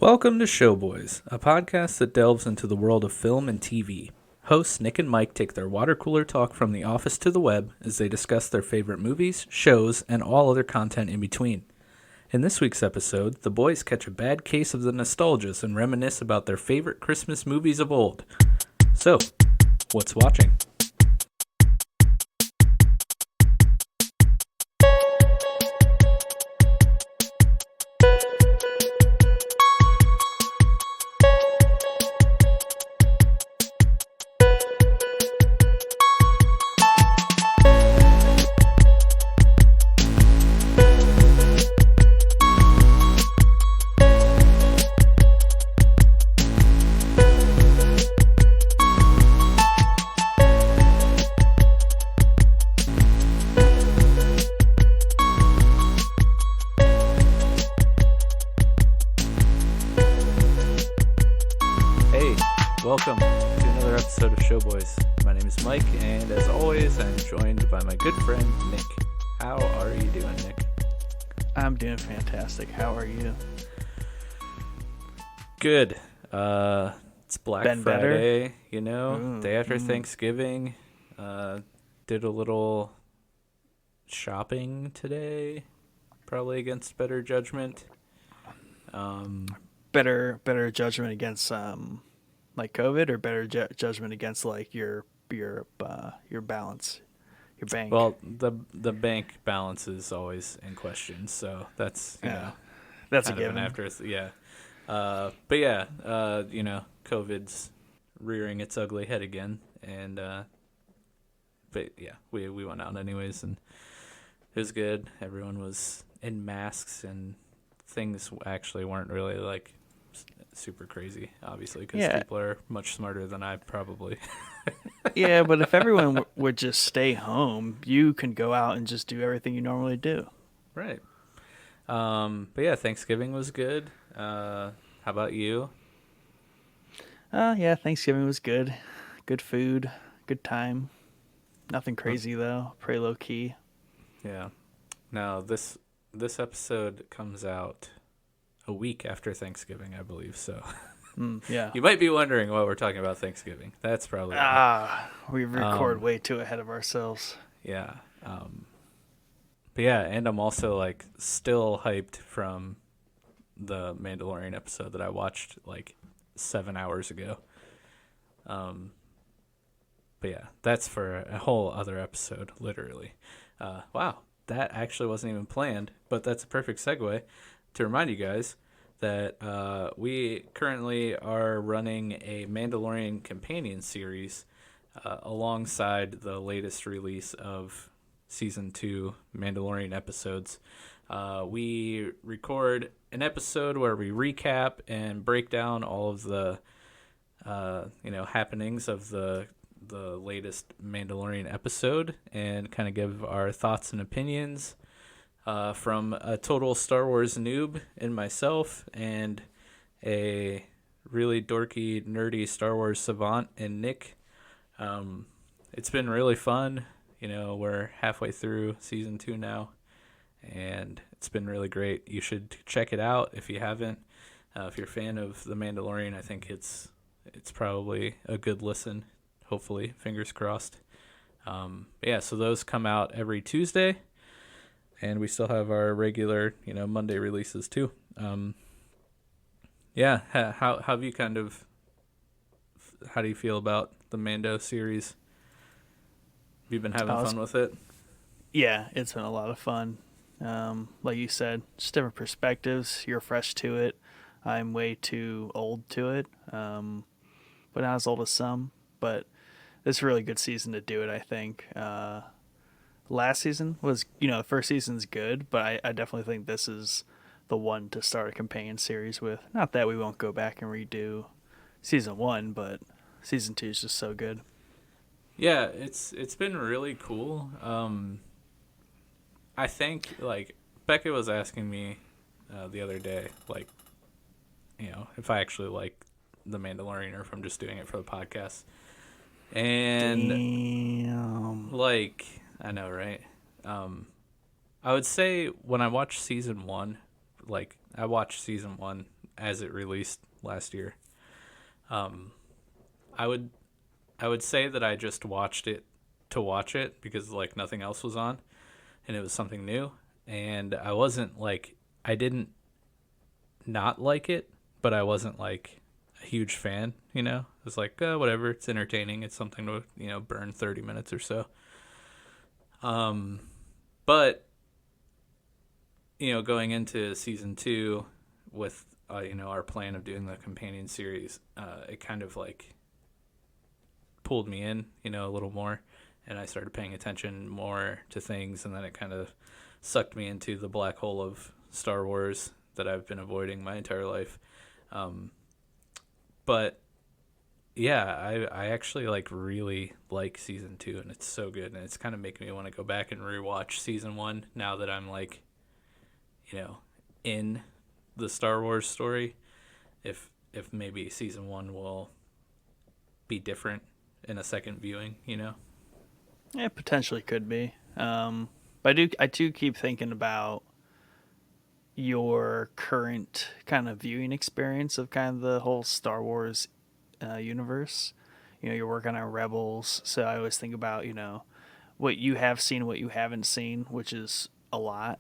Welcome to Showboys, a podcast that delves into the world of film and TV. Hosts Nick and Mike take their water cooler talk from the office to the web as they discuss their favorite movies, shows, and all other content in between. In this week's episode, the boys catch a bad case of the nostalgias and reminisce about their favorite Christmas movies of old. So, what's watching? Welcome to another episode of Showboys. My name is Mike, and as always, I'm joined by my good friend, Nick. How are you doing, Nick? I'm doing fantastic. How are you? Good. It's Black Been Friday, better? Day after Thanksgiving. Did a little shopping today, probably against better judgment. Better judgment against like COVID, or better judgment against like your balance, your bank. Well, the bank balance is always in question, so that's that's kind a given. But yeah, COVID's rearing its ugly head again, and but yeah, we went out anyways, and it was good. Everyone was in masks, and things actually weren't really like super crazy, obviously, because people are much smarter than I probably. Yeah, but if everyone would just stay home, you can go out and just do everything you normally do. Right. But yeah, Thanksgiving was good. How about you? Yeah, Thanksgiving was good. Good food, good time. Nothing crazy though. Pretty low key. Yeah. Now this episode comes out a week after Thanksgiving, I believe. So yeah. You might be wondering why we're talking about Thanksgiving. That's probably we record way too ahead of ourselves. Yeah. But yeah, and I'm also like still hyped from the Mandalorian episode that I watched like 7 hours ago. But yeah, that's for a whole other episode, literally. Wow, that actually wasn't even planned, but that's a perfect segue to remind you guys that we currently are running a Mandalorian companion series alongside the latest release of Season 2 Mandalorian episodes. We record an episode where we recap and break down all of the happenings of the latest Mandalorian episode and kind of give our thoughts and opinions from a total Star Wars noob in myself and a really dorky, nerdy Star Wars savant in Nick. It's been really fun. We're halfway through Season 2 now, and it's been really great. You should check it out if you haven't. If you're a fan of The Mandalorian, I think it's probably a good listen, hopefully, fingers crossed. Yeah, so those come out every Tuesday. And we still have our regular, Monday releases too. Yeah, how have you how do you feel about the Mando series? Have you been having fun with it? Yeah, it's been a lot of fun. Like you said, just different perspectives. You're fresh to it. I'm way too old to it, but not as old as some. But it's a really good season to do it, I think. Last season was, the first season's good, but I definitely think this is the one to start a companion series with. Not that we won't go back and redo Season 1, but Season 2 is just so good. Yeah, it's been really cool. I think, like, Becca was asking me the other day, like, if I actually like The Mandalorian or if I'm just doing it for the podcast. And, Damn. like, I know, right? I would say when I watched Season 1, like, I watched Season 1 as it released last year. I would say that I just watched it to watch it because like nothing else was on, and it was something new. And I wasn't like, I didn't not like it, but I wasn't like a huge fan. You know, it was like whatever. It's entertaining. It's something to burn 30 minutes or so. But going into season 2 with our plan of doing the companion series, it kind of like pulled me in, a little more, and I started paying attention more to things, and then it kind of sucked me into the black hole of Star Wars that I've been avoiding my entire life. But yeah, I actually like really like season 2, and it's so good, and it's kind of making me want to go back and rewatch season 1 now that I'm like, in the Star Wars story. If maybe season 1 will be different in a second viewing, Yeah, potentially could be. But I do keep thinking about your current kind of viewing experience of kind of the whole Star Wars universe. You're working on Rebels, so I always think about what you have seen, what you haven't seen, which is a lot.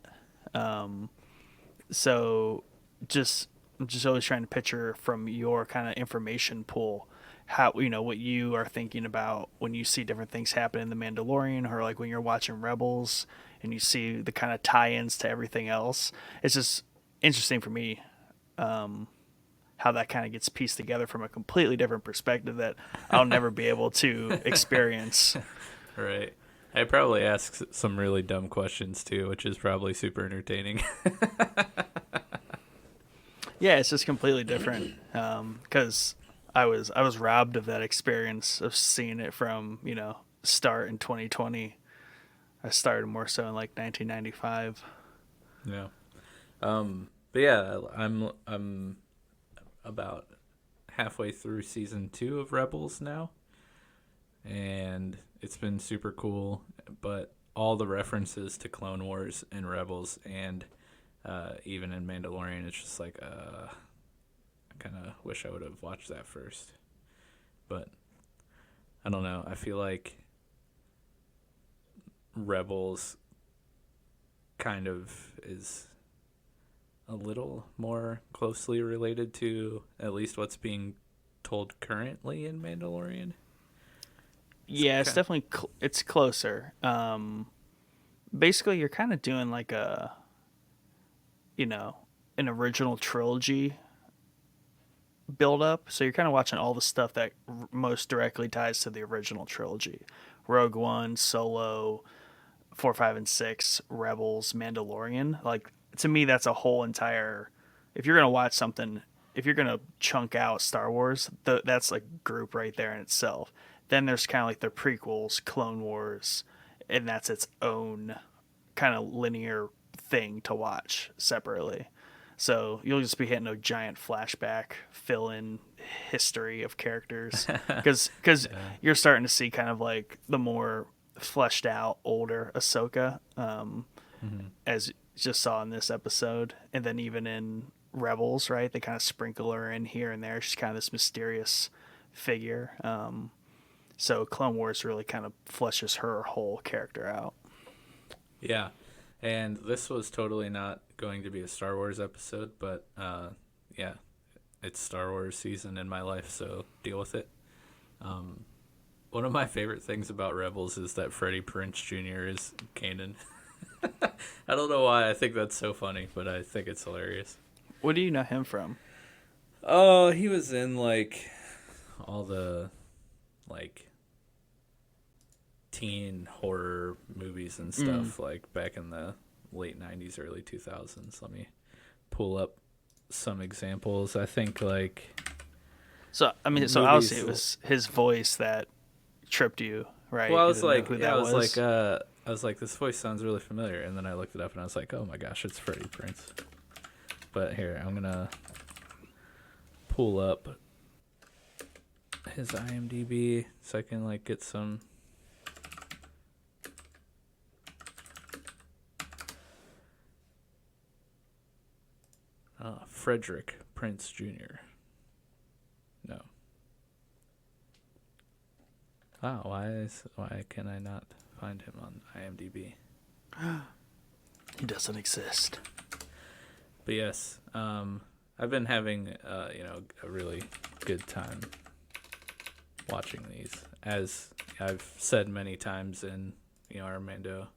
So I'm just always trying to picture from your kind of information pool how what you are thinking about when you see different things happen in The Mandalorian, or like when you're watching Rebels and you see the kind of tie-ins to everything else. It's just interesting for me how that kind of gets pieced together from a completely different perspective that I'll never be able to experience. Right. I probably ask some really dumb questions too, which is probably super entertaining. Yeah, it's just completely different because I was robbed of that experience of seeing it from start in 2020. I started more so in like 1995. Yeah. But yeah, I'm about halfway through season 2 of Rebels now, and it's been super cool. But all the references to Clone Wars and Rebels, and even in Mandalorian, it's just like I kind of wish I would have watched that first. But I don't know. I feel like Rebels kind of is a little more closely related to at least what's being told currently in Mandalorian. It's definitely it's closer. Basically, you're kind of doing like an original trilogy build up. So you're kind of watching all the stuff that most directly ties to the original trilogy: Rogue One, Solo, 4, 5, and 6, Rebels, Mandalorian. Like, to me, that's a whole entire. If you're gonna watch something, if you're gonna chunk out Star Wars, that's a group right there in itself. Then there's kind of like the prequels, Clone Wars, and that's its own kind of linear thing to watch separately. So you'll just be hitting a giant flashback, fill-in history of characters, because Yeah. you're starting to see kind of like the more fleshed out, older Ahsoka, as you just saw in this episode, and then even in Rebels, right? They kind of sprinkle her in here and there. She's kind of this mysterious figure. So Clone Wars really kind of fleshes her whole character out. Yeah. And this was totally not going to be a Star Wars episode, but yeah, it's Star Wars season in my life, so deal with it. One of my favorite things about Rebels is that Freddie Prinze Jr. is Kanan. I don't know why I think that's so funny, but I think it's hilarious. What do you know him from? Oh, he was in like all the like teen horror movies and stuff like back in the late 90s, early 2000s. Let me pull up some examples. I think like So obviously it was his voice that tripped you, right? Well, I was like, I was like, this voice sounds really familiar, and then I looked it up, and I was like, oh my gosh, it's Freddie Prinze. But here, I'm gonna pull up his IMDb so I can like get some. Oh Frederick Prince Jr. No. Wow, why can I not find him on IMDb? He doesn't exist. But yes, I've been having a really good time watching these, as I've said many times in our Mando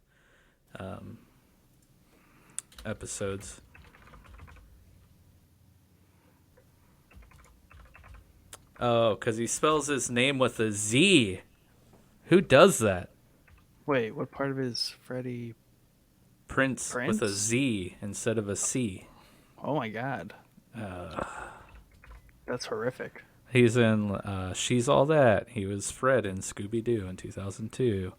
episodes. Oh, because he spells his name with a Z. Who does that? Wait, what part of it is Freddie? Prince with a Z instead of a C. Oh my god. That's horrific. He's in She's All That. He was Fred in Scooby-Doo in 2002.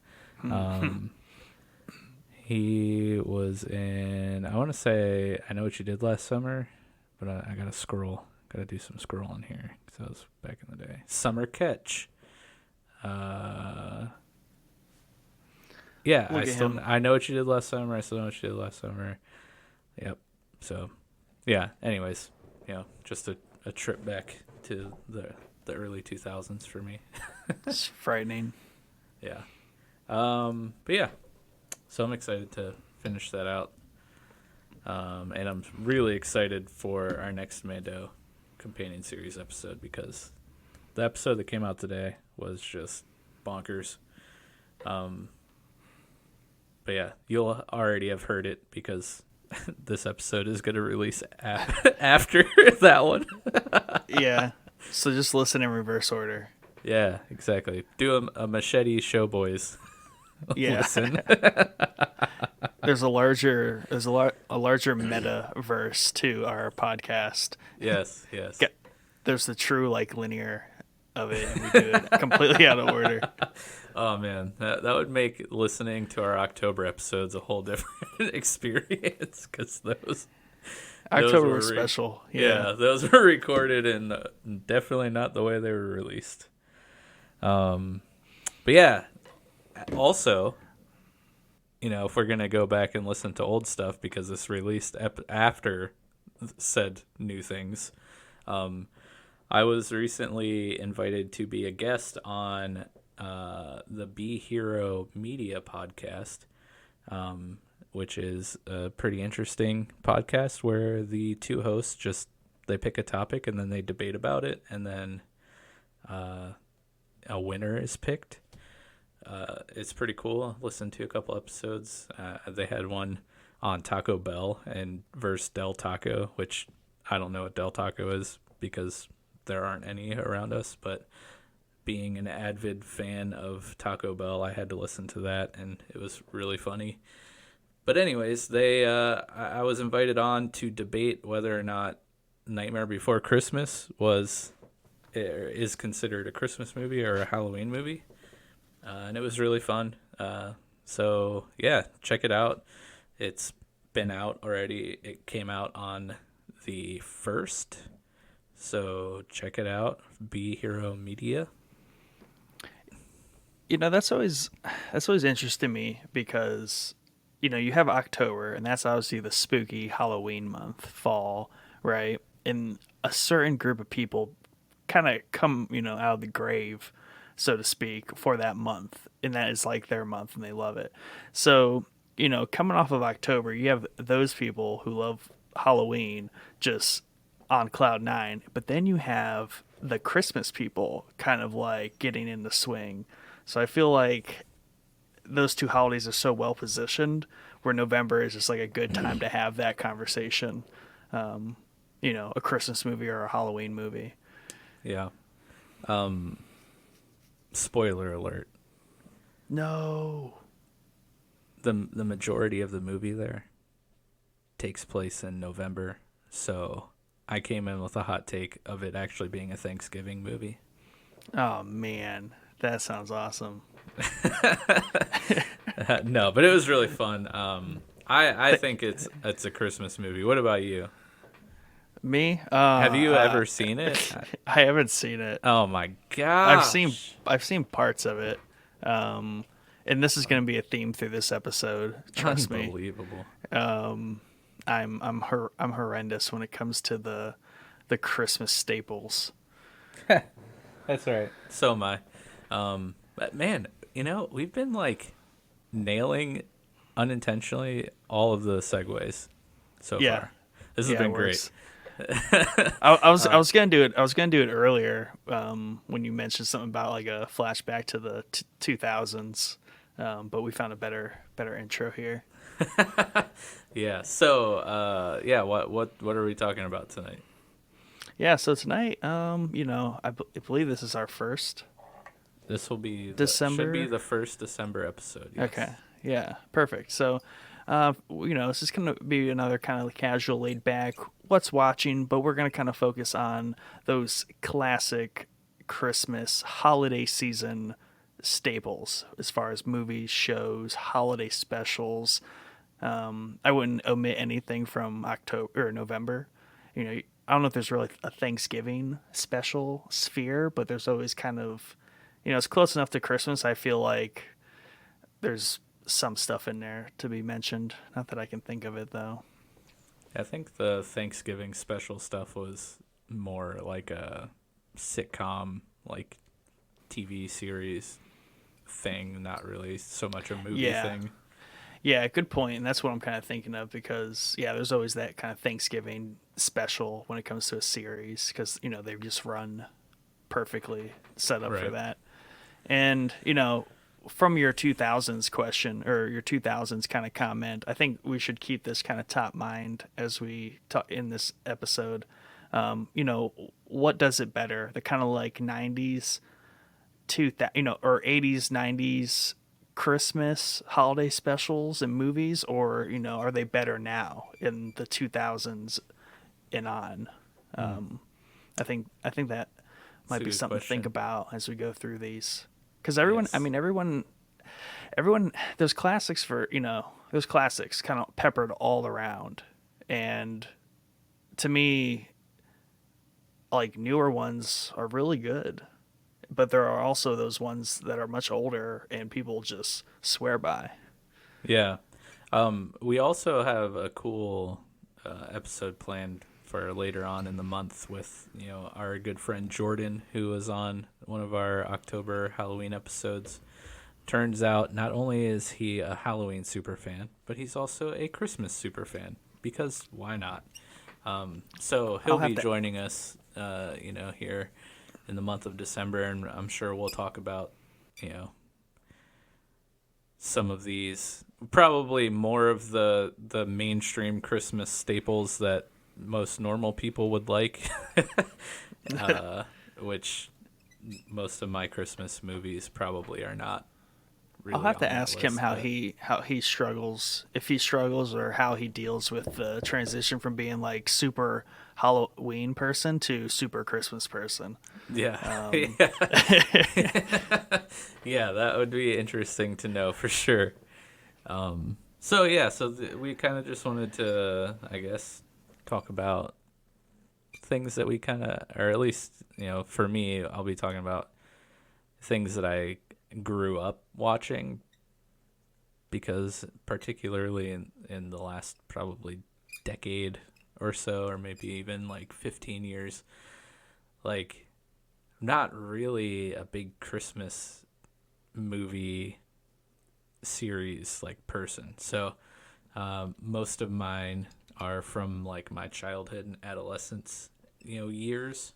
He was in, I want to say, I Know What You Did Last Summer, but I got to scroll. Got to do some scrolling here because that was back in the day. Summer Catch. Yeah, I Know What You Did Last Summer. I Still Know What You Did Last Summer. Yep. So, yeah, anyways, just a trip back to the early 2000s for me. It's frightening. Yeah. But yeah, so I'm excited to finish that out. And I'm really excited for our next Mando companion series episode, because the episode that came out today was just bonkers. But yeah, you'll already have heard it because this episode is going to release after that one. Yeah. So just listen in reverse order. Yeah, exactly. Do a Machete Showboys. Yeah. Listen. There's a larger metaverse to our podcast. Yes. There's the true linear of it, and we do it completely out of order. Oh man, that would make listening to our October episodes a whole different experience, because those October was special. Yeah, those were recorded and definitely not the way they were released. But yeah, also, if we're gonna go back and listen to old stuff, because this released after said new things, I was recently invited to be a guest on the Be Hero Media podcast, which is a pretty interesting podcast where the two hosts they pick a topic and then they debate about it, and then a winner is picked. It's pretty cool. Listened to a couple episodes. They had one on Taco Bell and versus Del Taco, which I don't know what Del Taco is because there aren't any around us, but being an avid fan of Taco Bell, I had to listen to that, and it was really funny. But anyways, I was invited on to debate whether or not Nightmare Before Christmas is considered a Christmas movie or a Halloween movie, and it was really fun. So yeah, check it out. It's been out already. It came out on the 1st, so check it out. Be Hero Media. That's always interesting to me, because you have October, and that's obviously the spooky Halloween month, fall, right? And a certain group of people kind of come out of the grave, so to speak, for that month, and that is like their month and they love it. So coming off of October, you have those people who love Halloween just on cloud 9, but then you have the Christmas people kind of like getting in the swing. So I feel like those two holidays are so well positioned, where November is just like a good time to have that conversation. A Christmas movie or a Halloween movie. Yeah. Spoiler alert. No. The majority of the movie there takes place in November, so I came in with a hot take of it actually being a Thanksgiving movie. Oh man, that sounds awesome. No, but it was really fun. I think it's a Christmas movie. What about you? Me? Have you ever seen it? I haven't seen it. Oh my gosh. I've seen parts of it. And this is going to be a theme through this episode. Trust me. Unbelievable. I'm horrendous when it comes to the Christmas staples. That's right. So am I. But man, we've been like nailing unintentionally all of the segues so Yeah, far. This has yeah, it been great. works. I was gonna do it. I was gonna do it earlier when you mentioned something about like a flashback to the 2000s, but we found a better intro here. Yeah. So, yeah. What are we talking about tonight? Yeah, so tonight, I believe this is our first This will be should be December. the first December episode. Okay, Yes. yeah, perfect. So, this is gonna be another kind of casual, laid back, what's watching, but we're gonna kind of focus on those classic Christmas holiday season staples as far as movies, shows, holiday specials. I wouldn't omit anything from October or November. I don't know if there's really a Thanksgiving special sphere, but there's always kind of, it's close enough to Christmas. I feel like there's some stuff in there to be mentioned. Not that I can think of it though. I think the Thanksgiving special stuff was more like a sitcom, like TV series thing, not really so much a movie Yeah. thing. Yeah, good point. And that's what I'm kind of thinking of because, yeah, there's always that kind of Thanksgiving special when it comes to a series because, they just run perfectly set up for Right. that. And, from your 2000s question or your 2000s kind of comment, I think we should keep this kind of top mind as we talk in this episode. What does it better? The kind of like 90s, or 80s, 90s Christmas holiday specials and movies, or are they better now in the 2000s and on? I think that That's might a be good something to think question. about as we go through these. Because Yes. everyone, there's classics there's classics kind of peppered all around, and to me, like newer ones are really good, but there are also those ones that are much older and people just swear by. Yeah. We also have a cool episode planned for later on in the month with, our good friend Jordan, who was on one of our October Halloween episodes. Turns out not only is he a Halloween super fan, but he's also a Christmas super fan because why not? So I'll he'll have be to. joining us, here in the month of December, and I'm sure we'll talk about, you know, some of these, probably more of the mainstream Christmas staples that most normal people would like, uh, which most of my Christmas movies probably are not I'll really have to on that ask him list. But how he struggles, if he struggles, or how he deals with the transition from being like super Halloween person to super Christmas person. yeah, Um, yeah, yeah, that would be interesting to know for sure. So yeah, we kind of just wanted to, I guess, talk about things that we kind of, or at least, for me, I'll be talking about things that I grew up watching because particularly in the last probably decade or so, or maybe even like 15 years, like I'm not really a big Christmas movie series like person. So most of mine are from like my childhood and adolescence, years.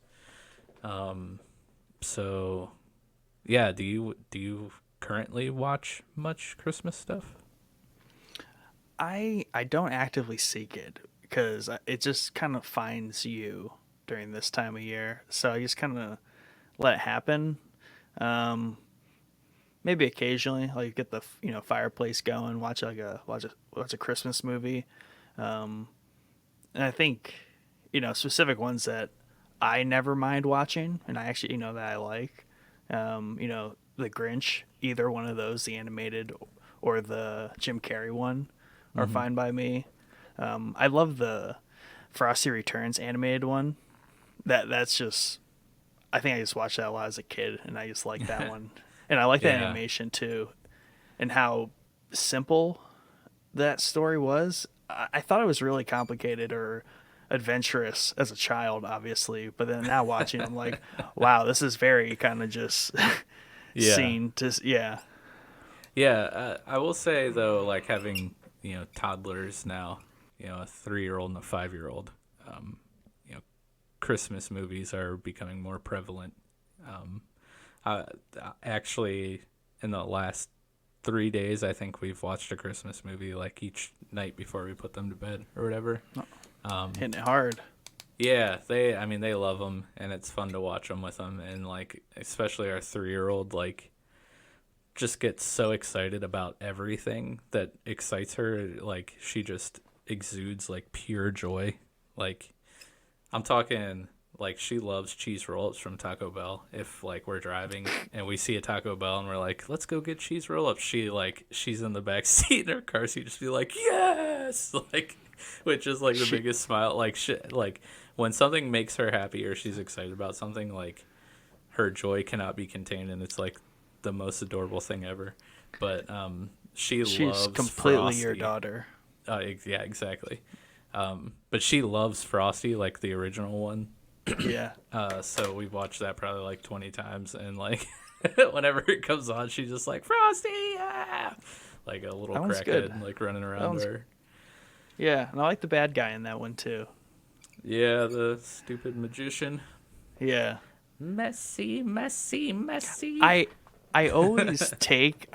So yeah, do you currently watch much Christmas stuff? I don't actively seek it because it just kind of finds you during this time of year. So I just kind of let it happen. Um, Maybe occasionally, like get the fireplace going, watch a Christmas movie. Um, and I think specific ones that I never mind watching, and I actually that I like. The Grinch, either one of those, the animated or the Jim Carrey one, are Mm-hmm. fine by me. I love the Frosty Returns animated one. That's just I think I just watched that a lot as a kid, and I just like that one, and I like the Yeah. animation too, and how simple that story was. I thought it was really complicated or adventurous as a child, obviously, but then now watching, I'm like, wow, this is very kind of just Yeah. scene to yeah. Yeah, I will say though, like having toddlers now, a 3-year-old and a 5-year-old, you know, Christmas movies are becoming more prevalent. Um, actually, in the last 3 days, I think we've watched a Christmas movie like each night before we put them to bed or whatever. Hitting it hard. Yeah, I mean, they love them, and it's fun to watch them with them, and like especially our 3-year-old, like just gets so excited about everything that excites her. Like she just exudes like pure joy. Like I'm talking like she loves cheese roll-ups from Taco Bell. If like we're driving and we see a Taco Bell and we're like, let's go get cheese roll-ups, she's in the back seat in her car seat just be like, yes, like, which is like the biggest smile. Like shit, like when something makes her happy or she's excited about something, like her joy cannot be contained, and it's like the most adorable thing ever. But she's loves completely Frosty. your daughter. Yeah, exactly. But she loves Frosty, like the original one. Yeah. So we've watched that probably like 20 times, and like whenever it comes on, she's just like Frosty, yeah! Like a little crackhead, like running around her. Yeah, and I like the bad guy in that one too. Yeah, the stupid magician. Yeah. Messy, messy, messy. I always take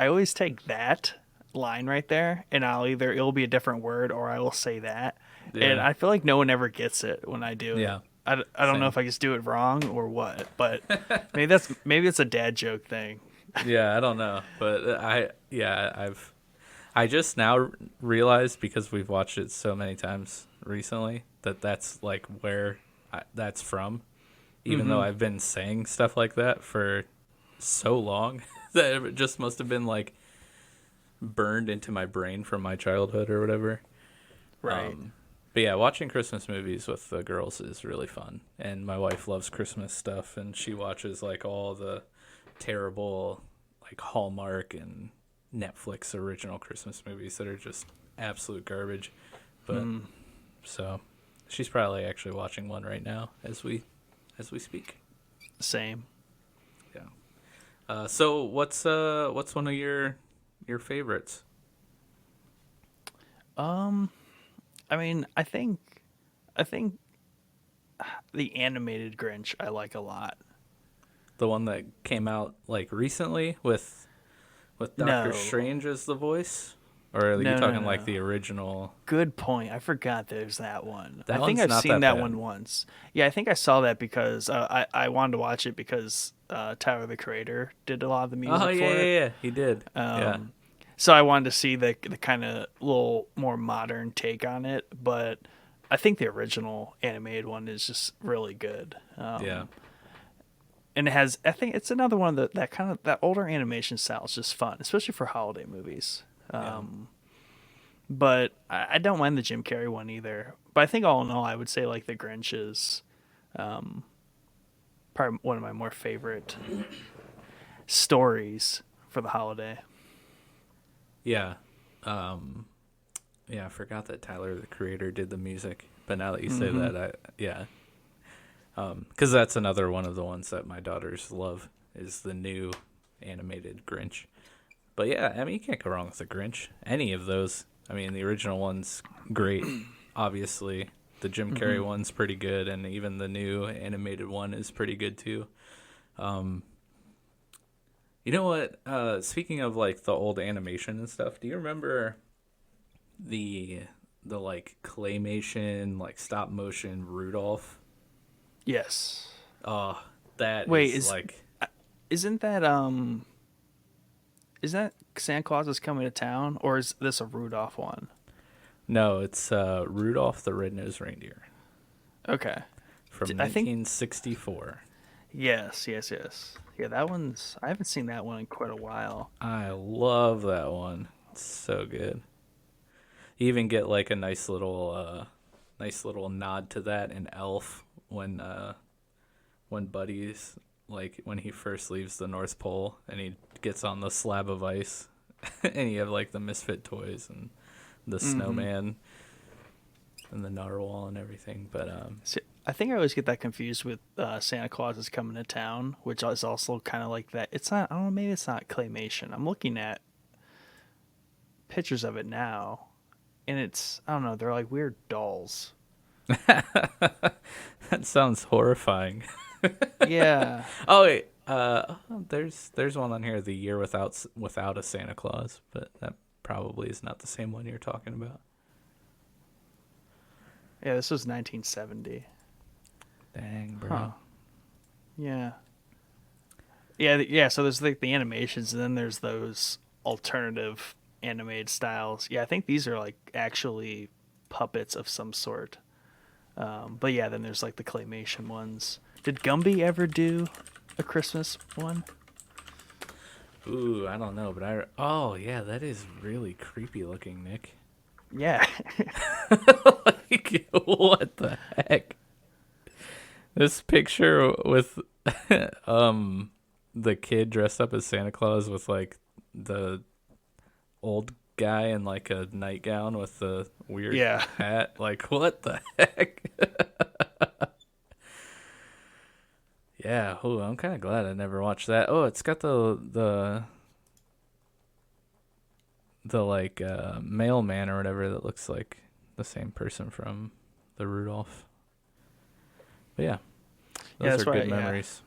that line right there, and it'll be a different word or I will say that, and I feel like no one ever gets it when I do it. Yeah. I don't know if I just do it wrong or what, but maybe it's a dad joke thing. Yeah, I don't know, but I just now realized, because we've watched it so many times recently, that that's like where that's from. Even though I've been saying stuff like that for so long that it just must have been like burned into my brain from my childhood or whatever. Right. But yeah, watching Christmas movies with the girls is really fun. And my wife loves Christmas stuff, and she watches like all the terrible like Hallmark and Netflix original Christmas movies that are just absolute garbage. But so she's probably actually watching one right now as we speak. Same. Yeah. So what's one of your favorites? I mean, I think the animated Grinch I like a lot. The one that came out like recently with Doctor Strange as the voice, or are you talking like the original? Good point. I forgot there's that one. That I think one's I've seen that that one once. Yeah, I think I saw that because I wanted to watch it because Tyler the Creator did a lot of the music for it. Yeah, he did. Yeah. So I wanted to see the kind of little more modern take on it, but I think the original animated one is just really good. Yeah. And I think it's another one that kind of that older animation style is just fun, especially for holiday movies. But I don't mind the Jim Carrey one either. But I think all in all, I would say like the Grinch is probably one of my more favorite stories for the holiday. Yeah. Yeah, I forgot that Tyler the Creator did the music. But now that you say that, because that's another one of the ones that my daughters love, is the new animated Grinch. But yeah, I mean, you can't go wrong with the Grinch. Any of those. I mean, the original one's great, obviously. The Jim Carrey one's pretty good, and even the new animated one is pretty good too. You know what? Speaking of like the old animation and stuff, do you remember the like claymation, like stop motion Rudolph? Yes. Oh, that Wait, isn't that Santa Claus is Coming to Town, or is this a Rudolph one? No, it's Rudolph the Red-Nosed Reindeer. Okay. From 1964. Yes. Yeah, that one's. I haven't seen that one in quite a while. I love that one. It's so good. You even get like a nice little nod to that in Elf when Buddy's like when he first leaves the North Pole and he gets on the slab of ice, and you have like the Misfit toys and the snowman. and the narwhal and everything. But See, I think I always get that confused with Santa Claus is Coming to Town, which is also kind of like that. It's not. I don't know. Maybe it's not claymation. I'm looking at pictures of it now, and it's. I don't know. They're like weird dolls. that sounds horrifying. Yeah. Oh wait, there's one on here, the year without a Santa Claus, but that probably is not the same one you're talking about. Yeah, this was 1970. Dang, bro. Huh. Yeah. Yeah. So there's like the animations, and then there's those alternative animated styles. Yeah, I think these are like actually puppets of some sort. But yeah, then there's like the claymation ones. Did Gumby ever do a Christmas one? Ooh, I don't know, but oh yeah, that is really creepy looking, Nick. Yeah. Like, what the heck? This picture with the kid dressed up as Santa Claus with like the old guy in like a nightgown with the weird hat. Like, what the heck? Yeah, ooh, I'm kind of glad I never watched that. Oh, it's got the like mailman or whatever that looks like the same person from the Rudolph. But yeah, those are good memories.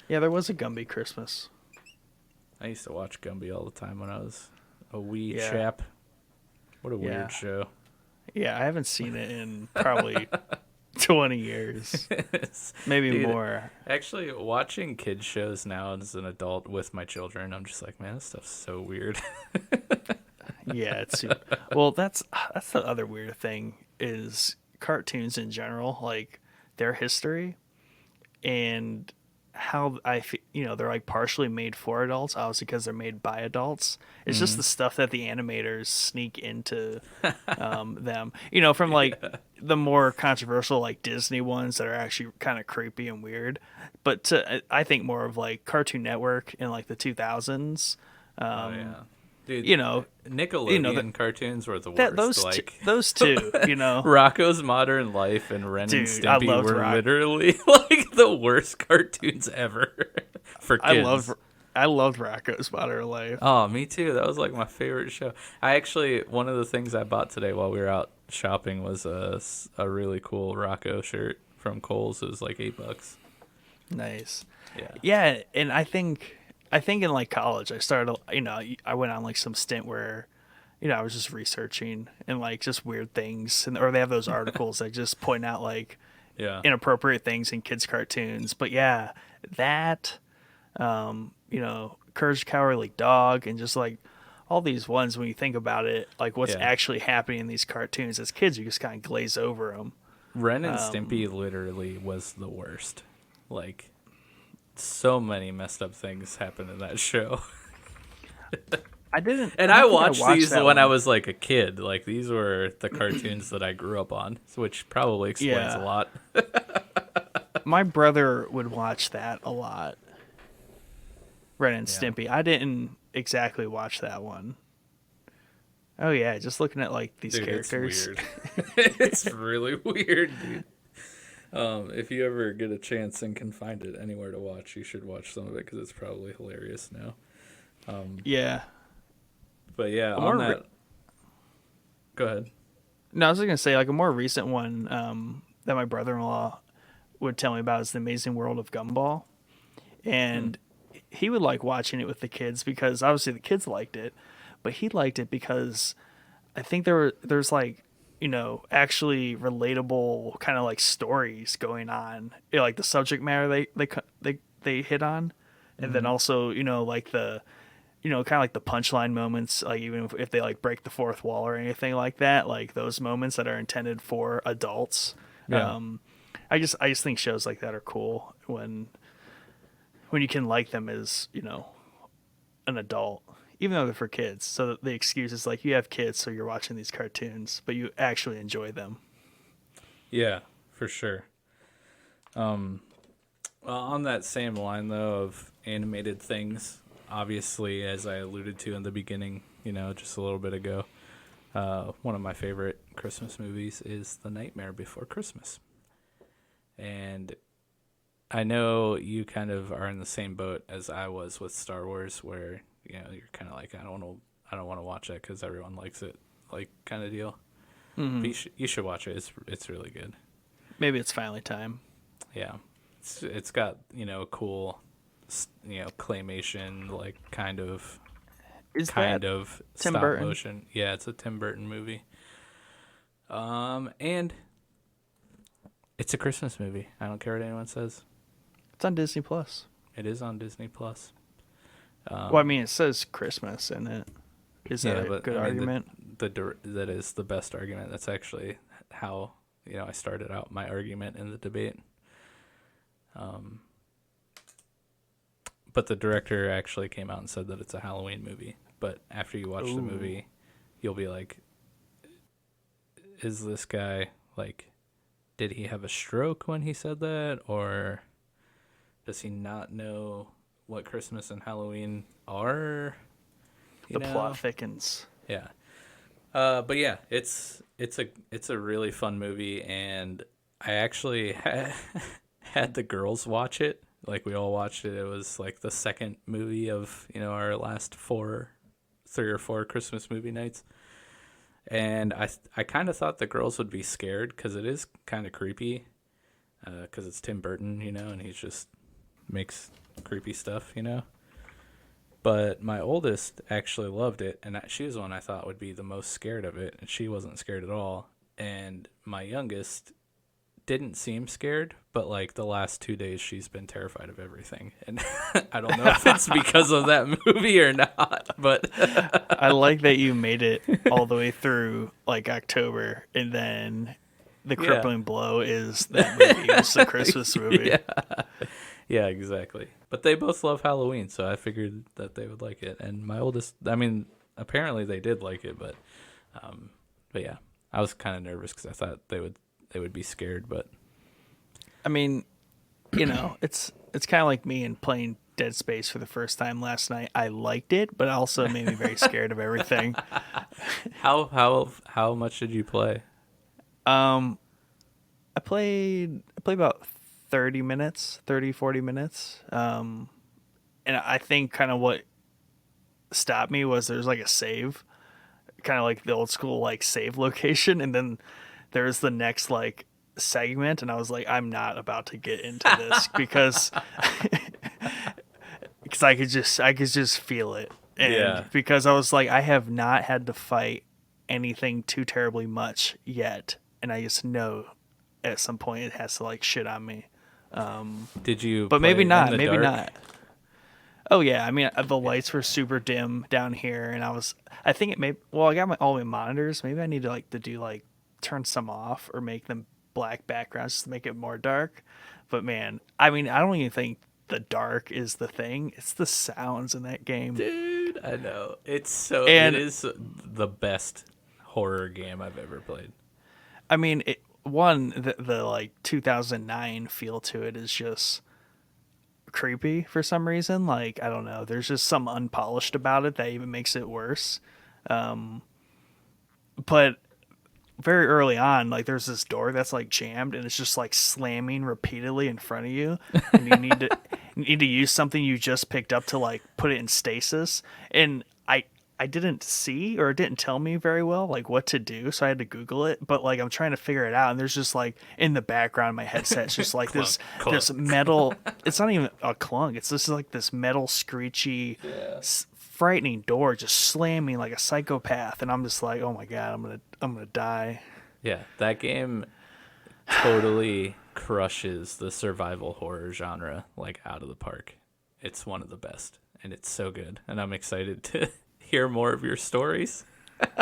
Yeah, there was a Gumby Christmas. I used to watch Gumby all the time when I was a wee chap. What a weird show. Yeah, I haven't seen it in probably 20 years. Maybe more. Actually, watching kids shows now as an adult with my children, I'm just like, man, this stuff's so weird. Yeah, it's well, that's the other weird thing is cartoons in general, like their history and how they're like partially made for adults, obviously because they're made by adults. It's just the stuff that the animators sneak into them. From like the more controversial like Disney ones that are actually kind of creepy and weird, but I think more of like Cartoon Network in like the 2000s. Oh yeah. Dude, Nickelodeon cartoons were the worst. Those two, Rocco's Modern Life and Ren and Stimpy were literally like the worst cartoons ever for kids. I loved Rocco's Modern Life. Oh, me too. That was like my favorite show. One of the things I bought today while we were out shopping was a really cool Rocco shirt from Kohl's. It was like $8. Nice. Yeah. Yeah, and I think in like college I started, I went on like some stint where, I was just researching and like just weird things, or they have those articles that just point out like inappropriate things in kids' cartoons. But yeah, that, Courage the Cowardly Dog, and just like all these ones, when you think about it, like what's actually happening in these cartoons as kids, you just kind of glaze over them. Ren and Stimpy literally was the worst. Like, so many messed up things happened in that show. I watched these when I was like a kid. Like, these were the cartoons that I grew up on, which probably explains a lot. My brother would watch that a lot. Ren and Stimpy. I didn't exactly watch that one. Oh yeah, just looking at like these characters. It's weird. It's really weird, dude. If you ever get a chance and can find it anywhere to watch, you should watch some of it because it's probably hilarious now. Yeah. But yeah, go ahead. No, I was just gonna say like a more recent one that my brother-in-law would tell me about is The Amazing World of Gumball, and he would like watching it with the kids because obviously the kids liked it, but he liked it because I think there's like, actually relatable kind of like stories going on, like the subject matter they hit on, and then also like the kind of like the punchline moments, like even if they like break the fourth wall or anything like that, like those moments that are intended for adults. I just think shows like that are cool when you can like them as an adult, even though they're for kids. So the excuse is like you have kids, so you're watching these cartoons, but you actually enjoy them. Yeah, for sure. Well, on that same line though of animated things, obviously, as I alluded to in the beginning, just a little bit ago, one of my favorite Christmas movies is The Nightmare Before Christmas. And I know you kind of are in the same boat as I was with Star Wars, where you're kind of like, I don't want to watch that because everyone likes it, like kind of deal. Mm-hmm. But you should watch it. It's really good. Maybe it's finally time. Yeah, it's got cool, claymation, like kind of Tim stop Burton? motion. Yeah, it's a Tim Burton movie. And it's a Christmas movie. I don't care what anyone says. It's on Disney Plus. It is on Disney Plus. Well, I mean, it says Christmas in it. Is that a good argument? That is the best argument. That's actually how I started out my argument in the debate. But the director actually came out and said that it's a Halloween movie. But after you watch the movie, you'll be like, is this guy, like, did he have a stroke when he said that? Or does he not know what Christmas and Halloween are? The plot thickens. Yeah. But yeah, it's a really fun movie, and I actually had the girls watch it. Like, we all watched it. It was like the second movie of our last 3 or 4 Christmas movie nights, and I kind of thought the girls would be scared because it is kind of creepy, because it's Tim Burton, and he just makes creepy stuff, But my oldest actually loved it, and she was the one I thought would be the most scared of it, and she wasn't scared at all. And my youngest didn't seem scared, but like the last 2 days she's been terrified of everything. And I don't know if it's because of that movie or not, but I like that you made it all the way through like October, and then the crippling blow is that movie. It's a Christmas movie. Yeah, exactly. But they both love Halloween, so I figured that they would like it. And my oldest, I mean, apparently they did like it, but yeah, I was kind of nervous because I thought they would be scared. But I mean, it's kind of like me and playing Dead Space for the first time last night. I liked it, but also made me very scared of everything. How much did you play? I played about 40 minutes. And I think kind of what stopped me was there's like a save, kind of like the old school like save location, and then there's the next like segment, and I was like, I'm not about to get into this because I could just feel it. And because I was like, I have not had to fight anything too terribly much yet, and I just know at some point it has to like shit on me. Did you? But maybe not. Maybe dark? Not. Oh yeah, I mean the lights were super dim down here, and I think it may. Well, I got all my monitors. Maybe I need to turn some off or make them black backgrounds just to make it more dark. But man, I mean, I don't even think the dark is the thing. It's the sounds in that game. Dude, I know. It is the best horror game I've ever played. I mean, the like 2009 feel to it is just creepy for some reason. Like, I don't know. There's just some unpolished about it that even makes it worse. But very early on, like there's this door that's like jammed and it's just like slamming repeatedly in front of you, and you need to use something you just picked up to like put it in stasis. And I didn't see, or it didn't tell me very well like what to do, so I had to Google it. But like I'm trying to figure it out, and there's just like in the background, my headset's just like clunk, this metal. It's not even a clunk. It's just like this metal screechy, frightening door just slamming like a psychopath, and I'm just like, oh my god, I'm gonna die. Yeah, that game totally crushes the survival horror genre like out of the park. It's one of the best, and it's so good, and I'm excited to hear more of your stories.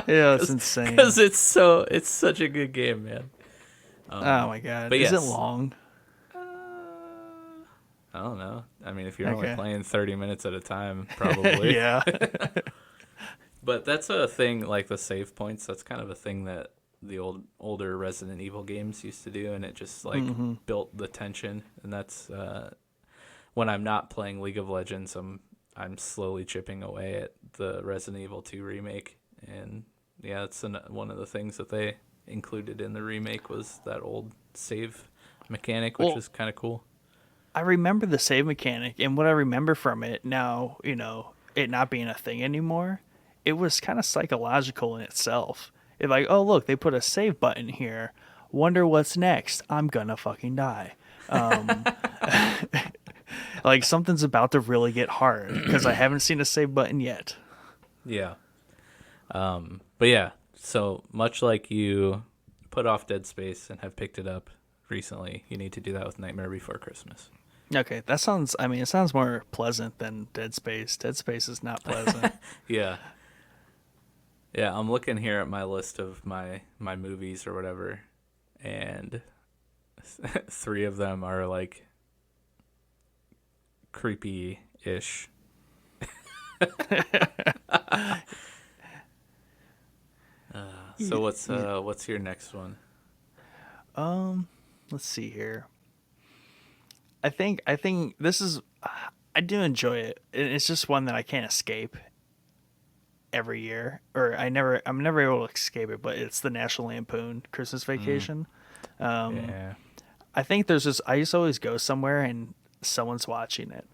Yeah, it's insane because it's such a good game, man. Oh my god, but is it long? I don't know. I mean, if you're only playing 30 minutes at a time, probably. Yeah. But that's a thing, like the save points. That's kind of a thing that the older Resident Evil games used to do, and it just like built the tension. And that's when I'm not playing League of Legends, I'm slowly chipping away at the Resident Evil 2 remake, and yeah, it's one of the things that they included in the remake was that old save mechanic, which Well, was kind of cool. I remember the save mechanic, and what I remember from it now, it not being a thing anymore, it was kind of psychological in itself. It like, oh look, they put a save button here. Wonder what's next. I'm gonna fucking die. Um, like something's about to really get hard because I haven't seen a save button yet. Yeah. But yeah, so much like you put off Dead Space and have picked it up recently, you need to do that with Nightmare Before Christmas. Okay, that sounds. I mean, it sounds more pleasant than Dead Space. Dead Space is not pleasant. Yeah. Yeah, I'm looking here at my list of my movies or whatever, and 3 of them are like creepy-ish. So what's your next one? Let's see here. I think this is. I do enjoy it. It's just one that I can't escape every year, or I'm never able to escape it. But it's the National Lampoon Christmas Vacation. Yeah. I think there's this. I used to always go somewhere and someone's watching it,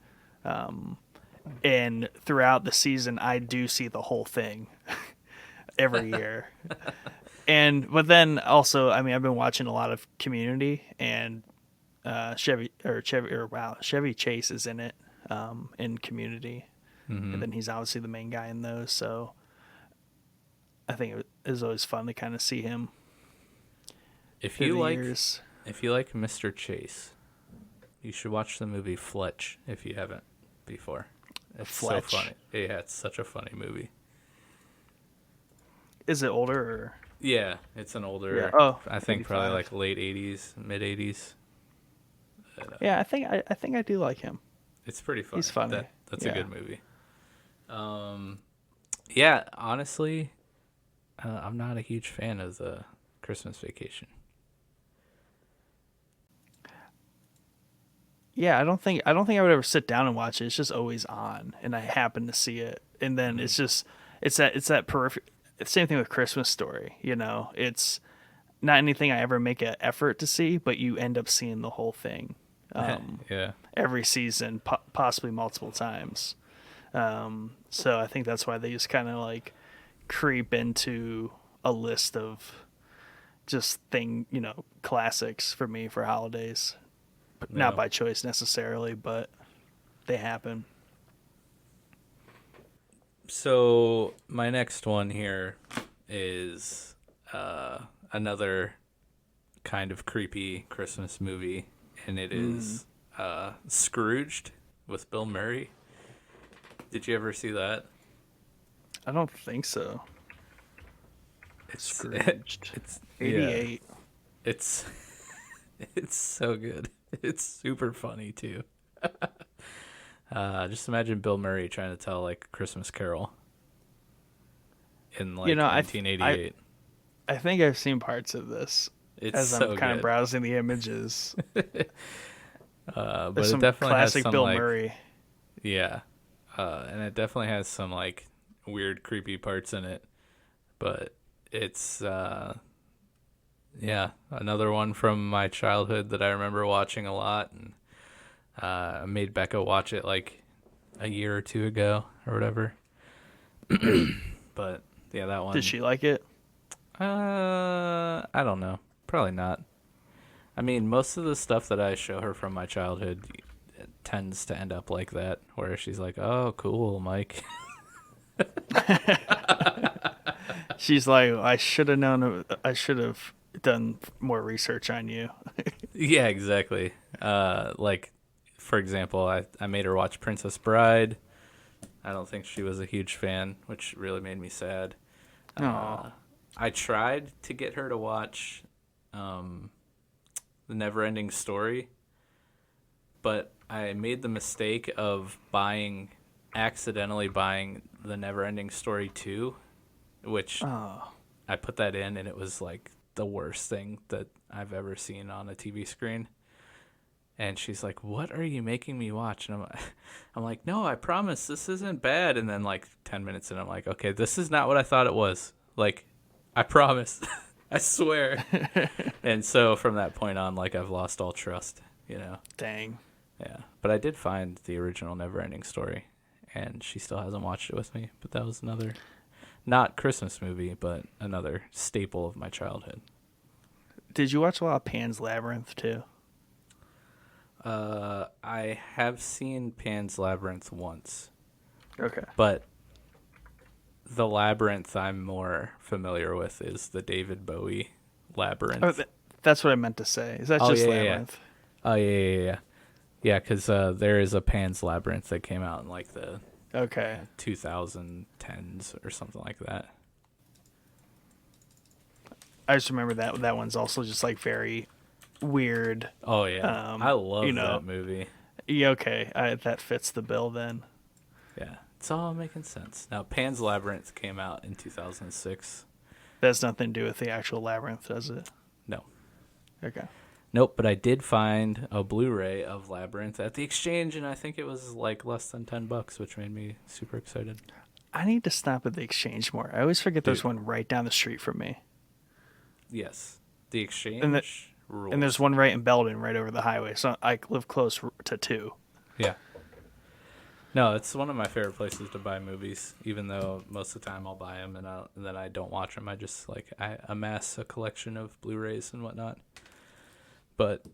and throughout the season, I do see the whole thing every year. But then also, I mean, I've been watching a lot of Community, and Chevy Chase is in it, in Community, and then he's obviously the main guy in those. So I think it is always fun to kind of see him. If you like Mr. Chase, you should watch the movie Fletch if you haven't before. It's Fletch. so funny. Yeah, it's such a funny movie. Is it older or? Yeah, it's an older. Yeah. Oh, I think probably 85. like late '80s, mid '80s. Yeah, I think I do like him. It's pretty funny. He's funny. That's Yeah. a good movie. Yeah, honestly, I'm not a huge fan of the Christmas Vacation. Yeah, I don't think I would ever sit down and watch it. It's just always on, and I happen to see it, and then it's that peripheral. Same thing with Christmas Story. It's not anything I ever make an effort to see, but you end up seeing the whole thing. Yeah. Every season, possibly multiple times. So I think that's why they just kind of like creep into a list of just classics for me for holidays. But not by choice necessarily, but they happen. So my next one here is another kind of creepy Christmas movie, and it is Scrooged with Bill Murray. Did you ever see that? I don't think so. It's Scrooged. It's 88. Yeah, it's so good. It's super funny too. Just imagine Bill Murray trying to tell like a Christmas Carol in like 1988. I think I've seen parts of this It's as so I'm kind good. of browsing the images. But There's it some definitely has classic some Bill like, Murray. yeah, and it definitely has some like weird, creepy parts in it. But it's another one from my childhood that I remember watching a lot, and I made Becca watch it like a year or 2 ago or whatever. But yeah, that one. Did she like it? I don't know. Probably not. I mean, most of the stuff that I show her from my childhood tends to end up like that, where she's like, "Oh, cool, Mike." She's like, I should have known. I should have done more research on you. Yeah, exactly. Like, for example, I made her watch Princess Bride. I don't think she was a huge fan, which really made me sad. I tried to get her to watch The Neverending Story, but I made the mistake of accidentally buying The Neverending Story 2, which I put that in, and it was like the worst thing that I've ever seen on a TV screen. And she's like, "What are you making me watch?" And I'm like, "No, I promise this isn't bad." And then like 10 minutes in, I'm like, "Okay, this is not what I thought it was. Like, I promise." I swear. And so from that point on, like, I've lost all trust, you know? Dang. Yeah. But I did find the original Neverending Story, and she still hasn't watched it with me. But that was another, not Christmas movie, but another staple of my childhood. Did you watch a lot of Pan's Labyrinth too? I have seen Pan's Labyrinth once, Okay. but the Labyrinth I'm more familiar with is the David Bowie Labyrinth. Oh, that's what I meant to say. Is that just Labyrinth? Yeah. Oh, yeah. Yeah, because there is a Pan's Labyrinth that came out in, like, the 2010s or something like that. I just remember that one's also just, like, very weird. Oh, yeah. I love that movie. Yeah, okay. That fits the bill then. Yeah. It's all making sense. Now, Pan's Labyrinth came out in 2006. That has nothing to do with the actual Labyrinth, does it? No. Okay. Nope, but I did find a Blu-ray of Labyrinth at the Exchange, and I think it was like less than $10, which made me super excited. I need to stop at the Exchange more. I always forget there's one right down the street from me. Yes. The Exchange rules. And there's one right in Belden, right over the highway. So I live close to two. Yeah. No, it's one of my favorite places to buy movies, even though most of the time I'll buy them and then I don't watch them. I just, like, I amass a collection of Blu-rays and whatnot. But,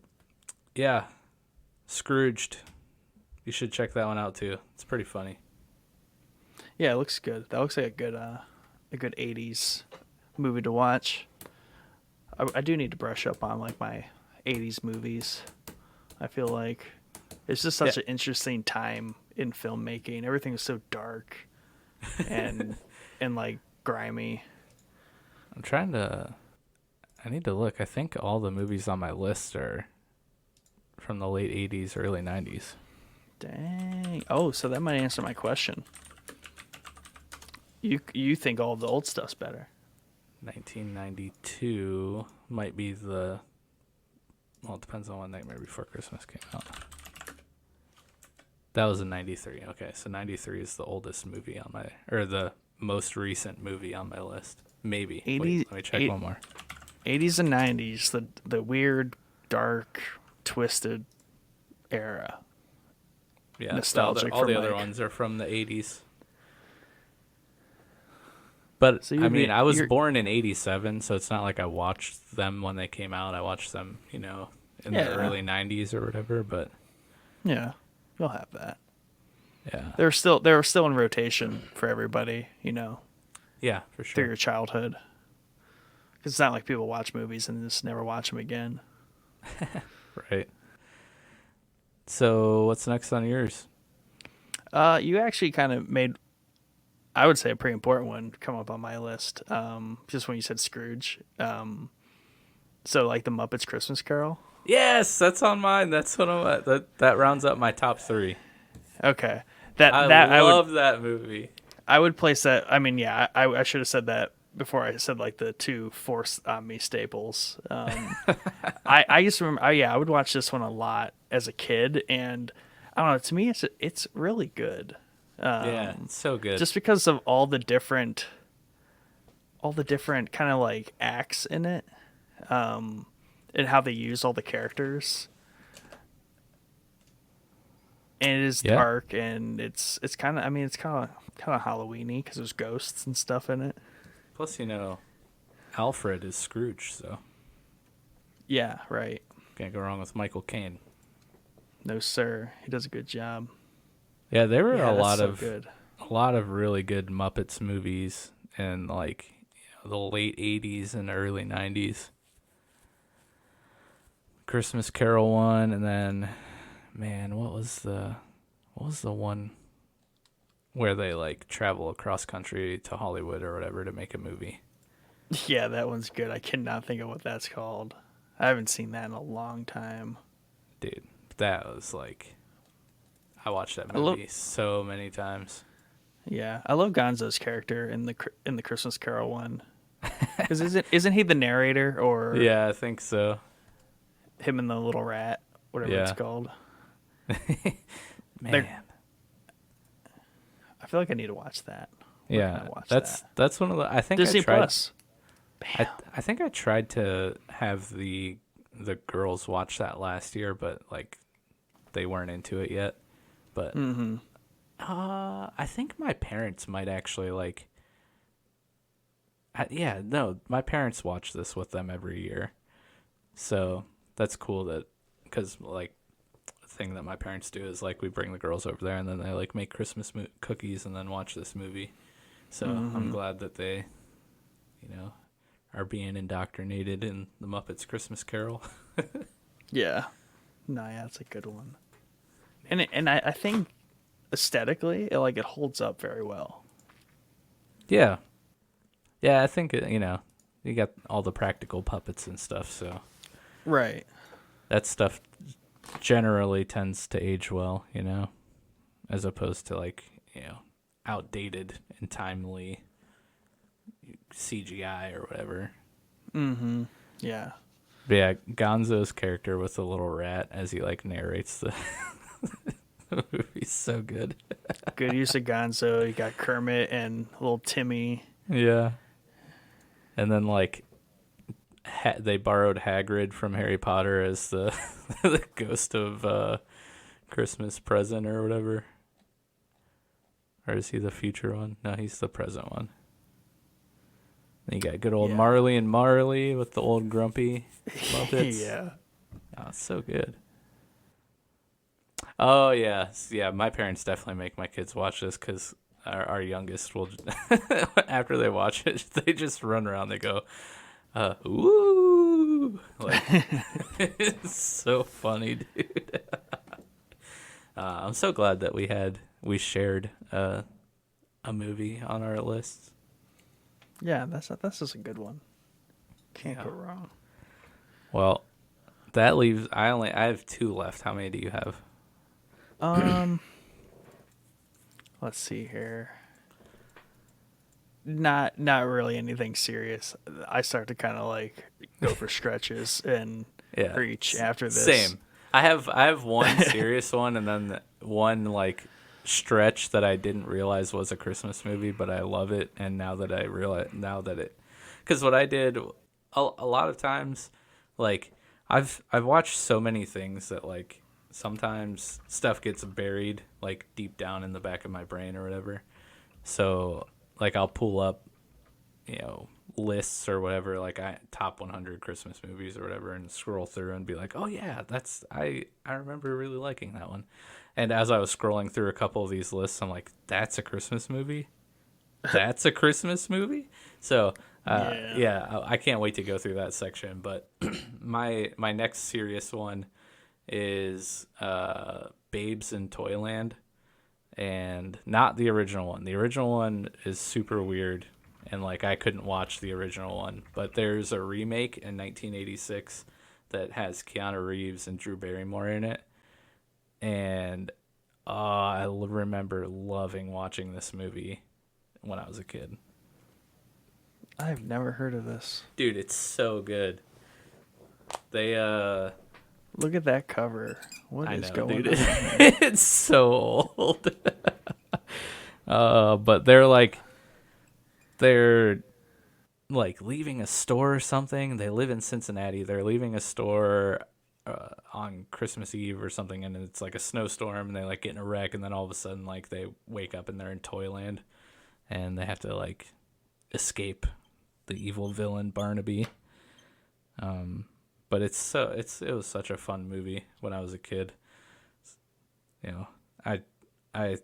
yeah, Scrooged. You should check that one out, too. It's pretty funny. Yeah, it looks good. That looks like a good 80s movie to watch. I do need to brush up on, like, my 80s movies. I feel like it's just such an interesting time in filmmaking. Everything is so dark and like grimy. I need to look. I think all the movies on my list are from the late 80s, early 90s. Dang. Oh, so that might answer my question. You think all the old stuff's better? 1992 might be it depends on when Nightmare Before Christmas came out. That was in 93. Okay, so 93 is the oldest movie the most recent movie on my list. Maybe. 80, Wait, let me check one more. 80s and 90s, the weird, dark, twisted era. Yeah, nostalgic. All the other ones are from the 80s. But, so I was born in 87, so it's not like I watched them when they came out. I watched them, in the early 90s or whatever, but... Yeah, you'll have that. Yeah. They were still in rotation for everybody, Yeah, for sure. through your childhood. Because it's not like people watch movies and just never watch them again. Right. So, what's next on yours? You actually kind of made... I would say a pretty important one come up on my list. Just when you said Scrooge. So like the Muppets Christmas Carol. Yes, that's on mine. That's what that rounds up my top 3. Okay. I love that movie. I would place that. I mean, yeah, I should have said that before I said like the two Force on Me staples. I just remember. I would watch this one a lot as a kid, and I don't know. To me, it's really good. Yeah, it's so good. Just because of all the different kind of like acts in it, and how they use all the characters. And it is dark, and it's kind of Halloween-y because there's ghosts and stuff in it. Plus, Alfred is Scrooge, so yeah, right. Can't go wrong with Michael Caine. No, sir, he does a good job. Yeah, there were a lot of really good Muppets movies in like the late 80s and early 90s. Christmas Carol one, and then what was the one where they like travel across country to Hollywood or whatever to make a movie? Yeah, that one's good. I cannot think of what that's called. I haven't seen that in a long time. Dude, that was like... I watched that movie so many times. Yeah, I love Gonzo's character in the Christmas Carol one. Because isn't he the narrator or? Yeah, I think so. Him and the little rat, whatever it's called. Man, I feel like I need to watch that. That's one of the. I think Disney I tried, Plus. I think I tried to have the girls watch that last year, but like they weren't into it yet. But I think my parents might actually like. Yeah, no, my parents watch this with them every year, so that's cool. That because like the thing that my parents do is like we bring the girls over there and then they like make Christmas cookies and then watch this movie. So I'm glad that they, are being indoctrinated in the Muppets Christmas Carol. Yeah. No, yeah, that's a good one. And I think aesthetically, it holds up very well. Yeah. Yeah, I think, you got all the practical puppets and stuff, so. Right. That stuff generally tends to age well, as opposed to like, outdated and timely CGI or whatever. Mm-hmm. Yeah. But yeah, Gonzo's character with the little rat as he like narrates the movie's so good. Good use of Gonzo. You got Kermit and little Timmy. Yeah. And then like they borrowed Hagrid from Harry Potter as the the ghost of Christmas present or whatever. Or is he the future one? No, he's the present one. Then you got good old Marley and Marley with the old grumpy Muppets. Yeah. Oh, it's so good. Oh, yeah. Yeah, my parents definitely make my kids watch this because our youngest will, after they watch it, they just run around. They go, ooh. Like, it's so funny, dude. I'm so glad that we shared a movie on our list. Yeah, that's just a good one. Can't go wrong. Well, that leaves I have 2 left. How many do you have? Let's see here. Not really anything serious. I start to kind of like go for stretches and reach after this. Same. I have one serious one and then one like stretch that I didn't realize was a Christmas movie, but I love it. And now that because what I did a lot of times, like I've watched so many things that like sometimes stuff gets buried like deep down in the back of my brain or whatever. So like I'll pull up, lists or whatever, like top 100 Christmas movies or whatever, and scroll through and be like, oh yeah, I remember really liking that one. And as I was scrolling through a couple of these lists, I'm like, that's a Christmas movie? That's a Christmas movie? So, I can't wait to go through that section. But my next serious one is Babes in Toyland, and not the original one. The original one is super weird, and like I couldn't watch the original one. But there's a remake in 1986 that has Keanu Reeves and Drew Barrymore in it. And I remember loving watching this movie when I was a kid. I've never heard of this. Dude, it's so good. They look at that cover. What is going on? It's so old. But they're like leaving a store or something. They live in Cincinnati. They're leaving a store on Christmas Eve or something, and it's like a snowstorm, and they like get in a wreck, and then all of a sudden like they wake up and they're in Toyland, and they have to like escape the evil villain Barnaby. But it was such a fun movie when I was a kid. I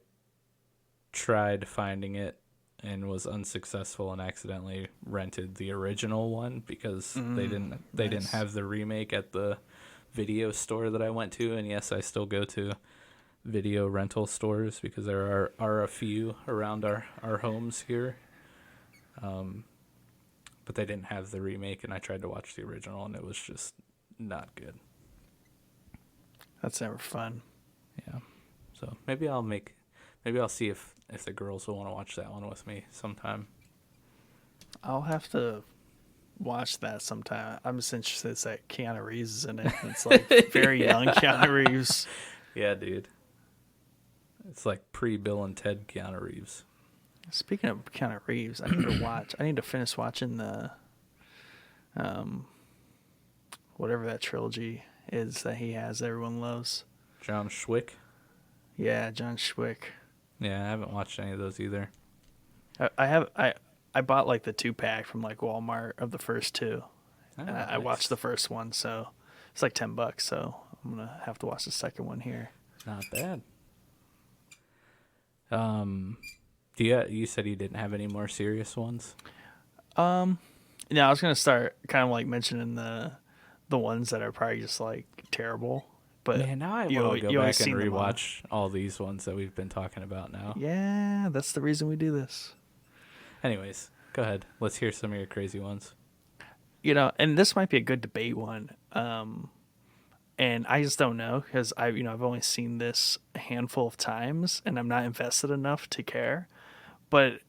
tried finding it and was unsuccessful and accidentally rented the original one because they didn't have the remake at the video store that I went to. And yes, I still go to video rental stores because there are a few around our homes here. But they didn't have the remake, and I tried to watch the original, and it was just not good. That's never fun. Yeah. So maybe I'll see if the girls will want to watch that one with me sometime. I'll have to watch that sometime. I'm just interested that Keanu Reeves is in it. It's like very young Keanu Reeves. Yeah, dude. It's like pre-Bill and Ted Keanu Reeves. Speaking of Keanu Reeves, I need to finish watching the Um, whatever that trilogy is that he has, everyone loves. John Schwick. Yeah, John Schwick. Yeah, I haven't watched any of those either. I bought like the 2-pack from like Walmart of the first two, Oh, and I nice. watched the first one, so it's like $10. So I'm gonna have to watch the second one here. Not bad. You said you didn't have any more serious ones? Yeah, I was gonna start kind of like mentioning the ones that are probably just like terrible. But Man, now I you want to go you always back and seen them all. rewatch all these ones that we've been talking about now. Yeah, that's the reason we do this. Anyways, go ahead. Let's hear some of your crazy ones. And this might be a good debate one. And I just don't know because I've only seen this a handful of times and I'm not invested enough to care. But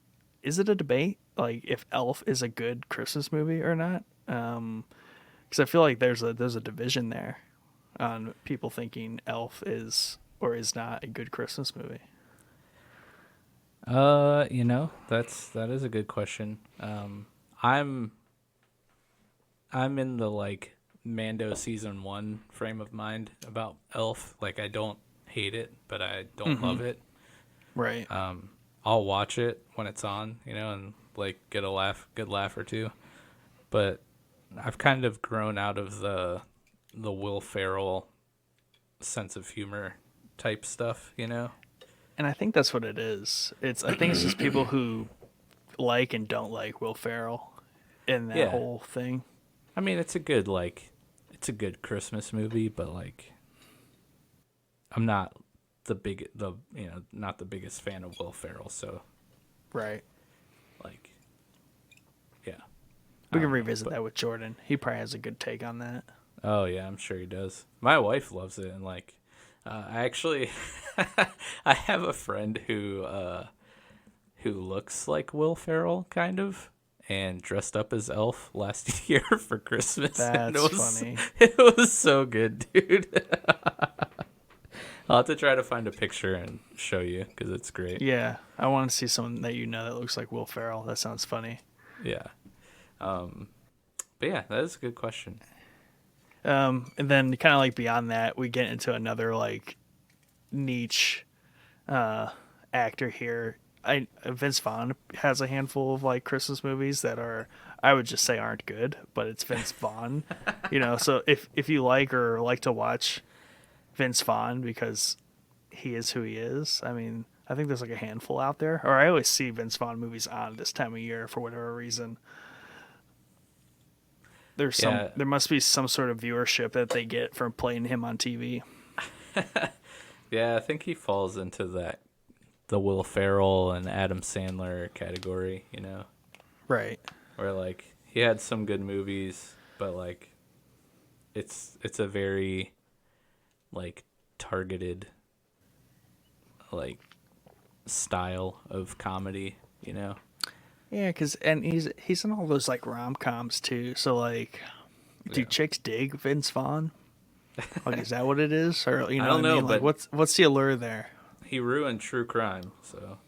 is it a debate like if Elf is a good Christmas movie or not? Because I feel like there's a division there on people thinking Elf is or is not a good Christmas movie. That is a good question. I'm in the like Mando season 1 frame of mind about Elf. Like I don't hate it, but I don't love it. Right. I'll watch it when it's on, and like get a good laugh or two. But I've kind of grown out of the Will Ferrell sense of humor type stuff. And I think that's what it is. I think it's just people who like and don't like Will Ferrell in that whole thing. I mean, it's a good Christmas movie, but like I'm not not the biggest fan of Will Ferrell, so Right. like yeah. We can revisit that with Jordan. He probably has a good take on that. Oh yeah, I'm sure he does. My wife loves it, and like I actually I have a friend who looks like Will Ferrell kind of and dressed up as Elf last year for Christmas. That's funny. It was so good, dude. I'll have to try to find a picture and show you because it's great. Yeah, I want to see someone that that looks like Will Ferrell. That sounds funny. Yeah. But yeah, that is a good question. And then kind of like beyond that, we get into another like niche actor here. Vince Vaughn has a handful of like Christmas movies that I would just say aren't good, but it's Vince Vaughn. So if you like or like to watch Vince Vaughn because he is who he is, I mean, I think there's like a handful out there. Or I always see Vince Vaughn movies on this time of year for whatever reason. There must be some sort of viewership that they get from playing him on TV. Yeah, I think he falls into the Will Ferrell and Adam Sandler category, Right. where like he had some good movies, but like it's a very like targeted like style of comedy. Yeah, and he's in all those like rom-coms too. So like, do chicks dig Vince Vaughn? Like, is that what it is, or I don't know, what I mean? Like, what's the allure there? He ruined true crime, so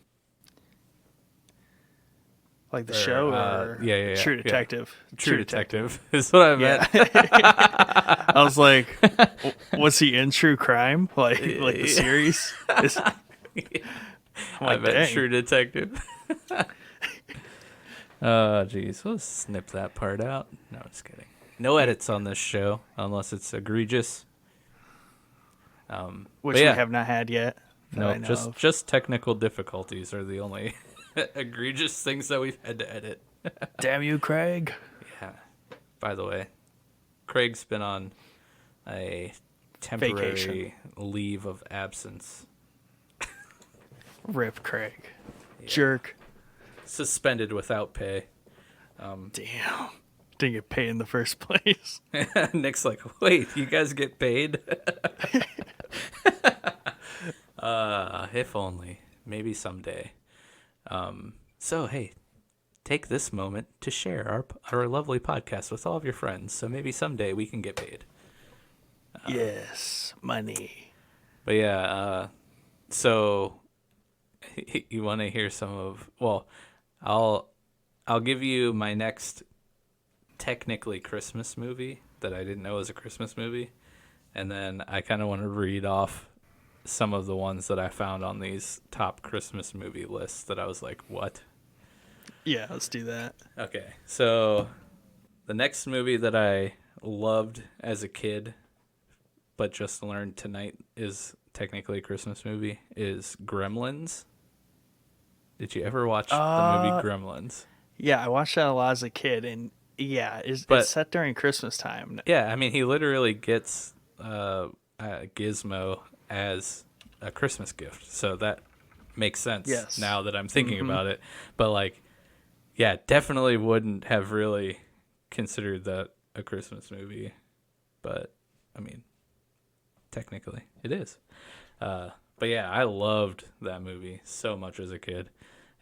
Like the show, or yeah, True Detective? Yeah. True Detective is what I meant. I was like, was he in True Crime? Like the series? I meant dang. True Detective. Oh, jeez. We'll snip that part out. No, just kidding. No edits on this show unless it's egregious. Which we have not had yet. No, just technical difficulties are the only egregious things that we've had to edit. Damn you, Craig. Yeah. By the way, Craig's been on a temporary vacation leave of absence. Rip Craig. Yeah. Jerk. Suspended without pay. Damn. Didn't get paid in the first place. Nick's like, wait, you guys get paid? If only. Maybe someday. So, hey, take this moment to share our lovely podcast with all of your friends. So maybe someday we can get paid. Yes, money. But yeah, so you want to hear some of... Well, I'll give you my next technically Christmas movie that I didn't know was a Christmas movie. And then I kind of want to read off some of the ones that I found on these top Christmas movie lists that I was like, what? Yeah, let's do that. Okay, so the next movie that I loved as a kid, but just learned tonight is technically a Christmas movie, is Gremlins. Did you ever watch the movie Gremlins? Yeah, I watched that a lot as a kid, and yeah, it's set during Christmas time. Yeah, I mean, he literally gets a Gizmo as a Christmas gift, so that makes sense now that I'm thinking about it. But like, yeah, definitely wouldn't have really considered that a Christmas movie, but I mean, technically it is. But yeah, I loved that movie so much as a kid,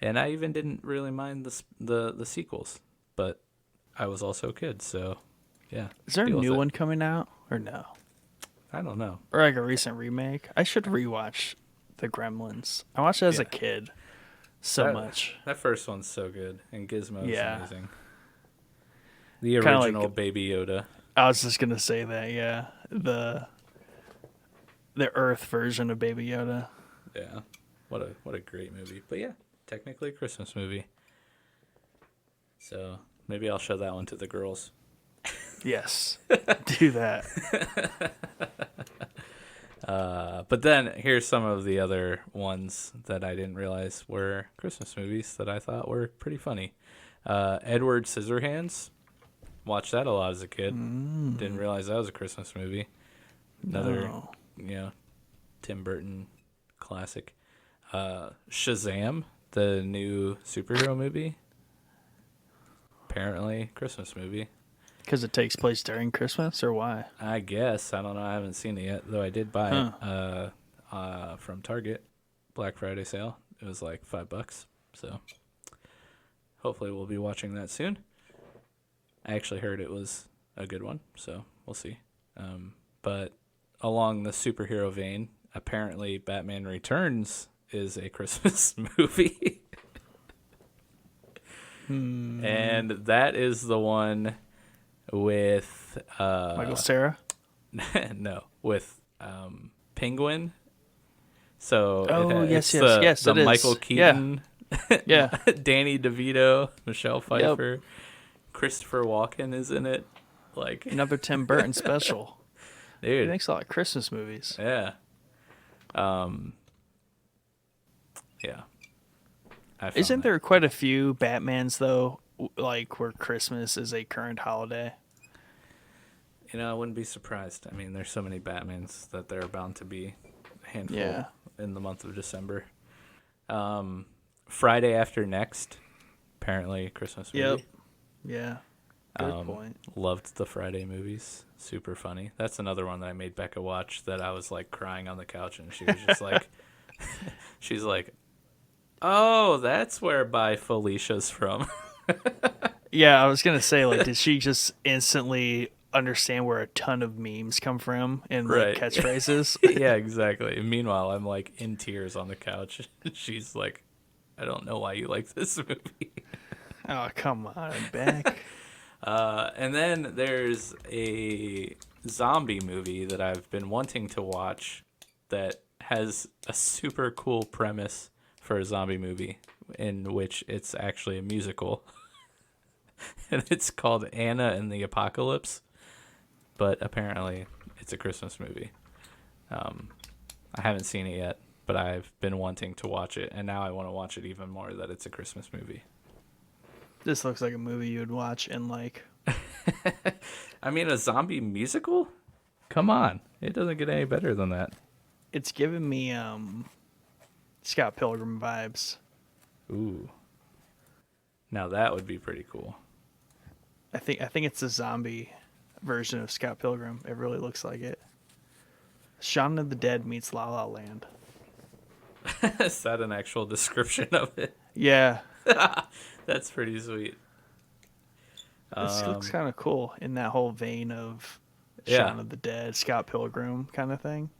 and I even didn't really mind the sequels, but I was also a kid, so yeah. Is there a new one coming out or no? I don't know. Or like a recent remake? I should rewatch the Gremlins. I watched it as a kid so much. That first one's so good, and Gizmo's amazing. The Kinda original like, Baby Yoda. I was just gonna say that, yeah. The Earth version of Baby Yoda. Yeah. What a great movie. But yeah, technically a Christmas movie. So maybe I'll show that one to the girls. Yes. Do that. But then here's some of the other ones that I didn't realize were Christmas movies that I thought were pretty funny. Edward Scissorhands. Watched that a lot as a kid. Didn't realize that was a Christmas movie. Another, Tim Burton classic. Shazam, the new superhero movie. Apparently, Christmas movie. Because it takes place during Christmas, or why? I guess. I don't know. I haven't seen it yet, though I did buy it from Target. Black Friday sale. It was like $5. So hopefully we'll be watching that soon. I actually heard it was a good one, so we'll see. But along the superhero vein, apparently Batman Returns is a Christmas movie. And that is the one with Michael Cera? No, with Penguin. So yes, the it is. Michael Keaton, Yeah. Danny DeVito, Michelle Pfeiffer, Christopher Walken is in it. Like another Tim Burton special. Dude, he makes a lot of Christmas movies. Yeah. Yeah. Isn't there quite a few Batmans though, like where Christmas is a current holiday? I wouldn't be surprised. I mean, there's so many Batmans that there are bound to be a handful in the month of December. Friday After Next, apparently a Christmas movie. Yep. Yeah. Good point. Loved the Friday movies. Super funny. That's another one that I made Becca watch that I was like crying on the couch, and she was just like, she's like, oh, that's where Bye Felicia's from. Yeah, I was going to say, like, did she just instantly understand where a ton of memes come from and like catchphrases? Yeah, exactly. Meanwhile, I'm like in tears on the couch. She's like, I don't know why you like this movie. Oh, come on, Beck. And then there's a zombie movie that I've been wanting to watch that has a super cool premise for a zombie movie in which it's actually a musical. And it's called Anna and the Apocalypse. But apparently it's a Christmas movie. I haven't seen it yet, but I've been wanting to watch it, and now I want to watch it even more that it's a Christmas movie. This looks like a movie you would watch and like. I mean, a zombie musical? Come on. It doesn't get any better than that. It's giving me Scott Pilgrim vibes. Ooh. Now that would be pretty cool. I think it's a zombie version of Scott Pilgrim. It really looks like it. Shaun of the Dead meets La La Land. Is that an actual description of it? Yeah. That's pretty sweet. This looks kind of cool in that whole vein of Shaun of the Dead, Scott Pilgrim kind of thing.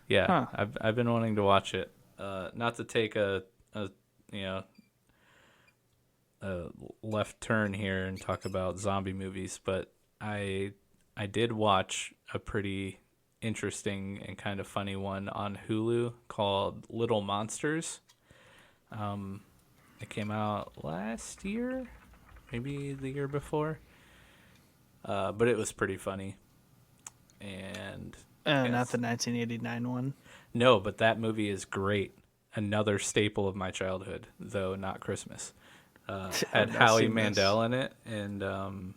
Yeah, I've been wanting to watch it. Not to take a a left turn here and talk about zombie movies, but I did watch a pretty interesting and kind of funny one on Hulu called Little Monsters. It came out last year, maybe the year before, but it was pretty funny. And Not the 1989 one. no, but that movie is great. Another staple of my childhood, though not Christmas. Had Howie Mandel in it, and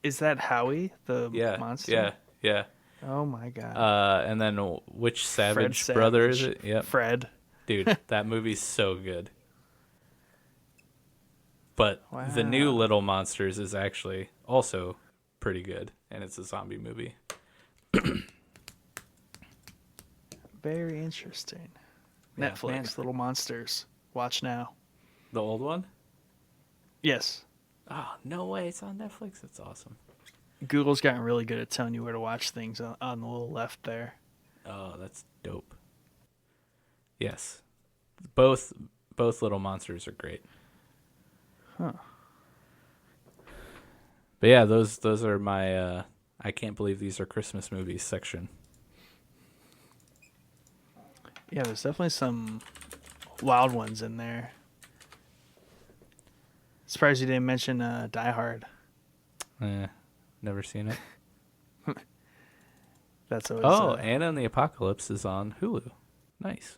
is that Howie the yeah, monster? yeah. Oh my god. And then which Savage Fred brother is Savage. it? Yep. Fred. Dude, that movie's so good. But the Wow. new Little Monsters is actually also pretty good, and it's a zombie movie. Very interesting. Yeah, Netflix, man. Little Monsters. Watch now. The old one? Yes. Oh, no way. It's on Netflix. That's awesome. Google's gotten really good at telling you where to watch things on the little left there. Oh, that's dope. Yes. Both Little Monsters are great. Huh. But yeah, those are my I can't believe these are Christmas movies section. Yeah, there's definitely some wild ones in there. Surprised you didn't mention Die Hard. Never seen it. That's always. Oh, Anna and the Apocalypse is on Hulu. Nice.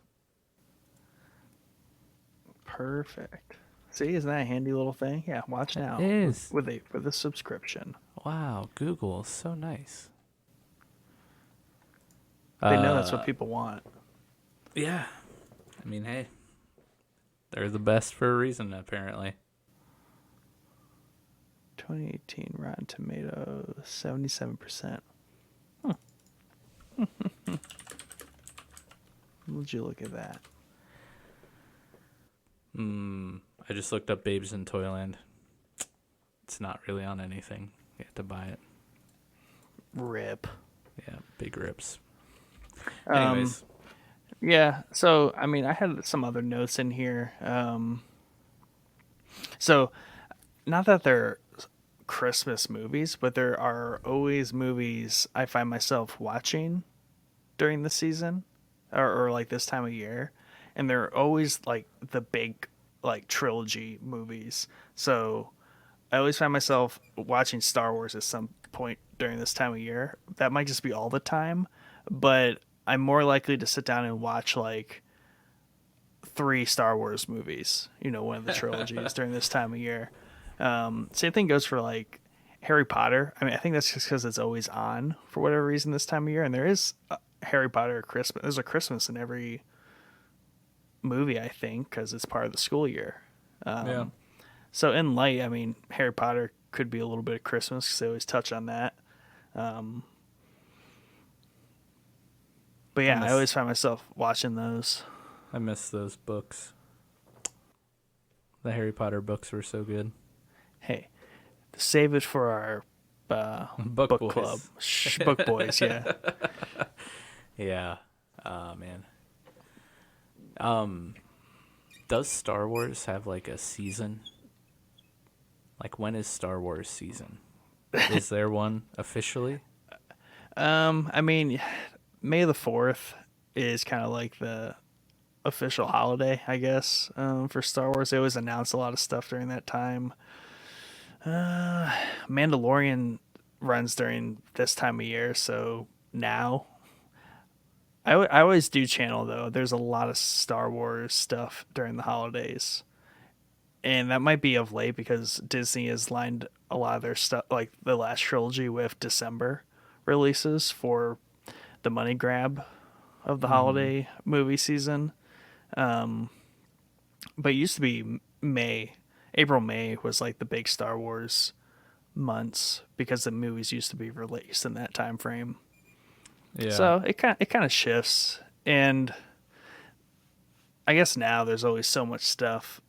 Perfect. See, isn't that a handy little thing? Yeah, watch now. It is. With a subscription. Wow, Google, so nice. They know that's what people want. Yeah. I mean, hey, they're the best for a reason, apparently. 2018 Rotten Tomatoes, 77%. Would you look at that? I just looked up Babes in Toyland. It's not really on anything. You have to buy it. Rip. Yeah, big rips. Um, Anyways, Yeah, so I mean, I had some other notes in here. So, not that they're Christmas movies, but there are always movies I find myself watching during the season, or like this time of year, and they're always like the big like trilogy movies. So, I always find myself watching Star Wars at some point during this time of year. That might just be all the time, but I'm more likely to sit down and watch like 3 Star Wars movies, one of the trilogies during this time of year. Same thing goes for like Harry Potter. I mean, I think that's just because it's always on for whatever reason this time of year. And there is Harry Potter Christmas. There's a Christmas in every movie, I think, because it's part of the school year. yeah. So in light, I mean, Harry Potter could be a little bit of Christmas because they always touch on that. But yeah, I always find myself watching those. I miss those books. The Harry Potter books were so good. Hey, save it for our book boys. club. Book boys, yeah. Yeah. Oh, man. Does Star Wars have like a season? Like, when is Star Wars season? Is there one officially? I mean, May the 4th is kind of like the official holiday, I guess, for Star Wars. They always announce a lot of stuff during that time. Mandalorian runs during this time of year, so now. I always do channel, though. There's a lot of Star Wars stuff during the holidays. And that might be of late because Disney has lined a lot of their stuff, like the last trilogy, with December releases for the money grab of the holiday movie season. But it used to be May. April, May was like the big Star Wars months because the movies used to be released in that time frame. Yeah. So it kind of shifts, and I guess now there's always so much stuff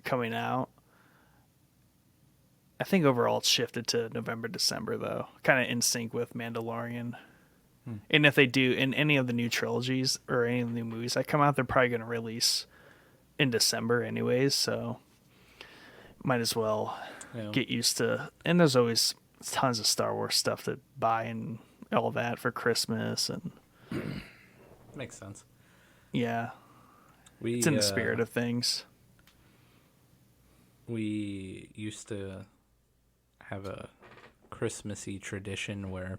coming out. I think overall it's shifted to November, December though, kind of in sync with Mandalorian. And if they do in any of the new trilogies or any of the new movies that come out, they're probably going to release in December anyways. So might as well Yeah. get used to. And there's always tons of Star Wars stuff to buy and all that for Christmas, and Makes sense. yeah, We it's in the spirit of things. we used to have a Christmassy tradition where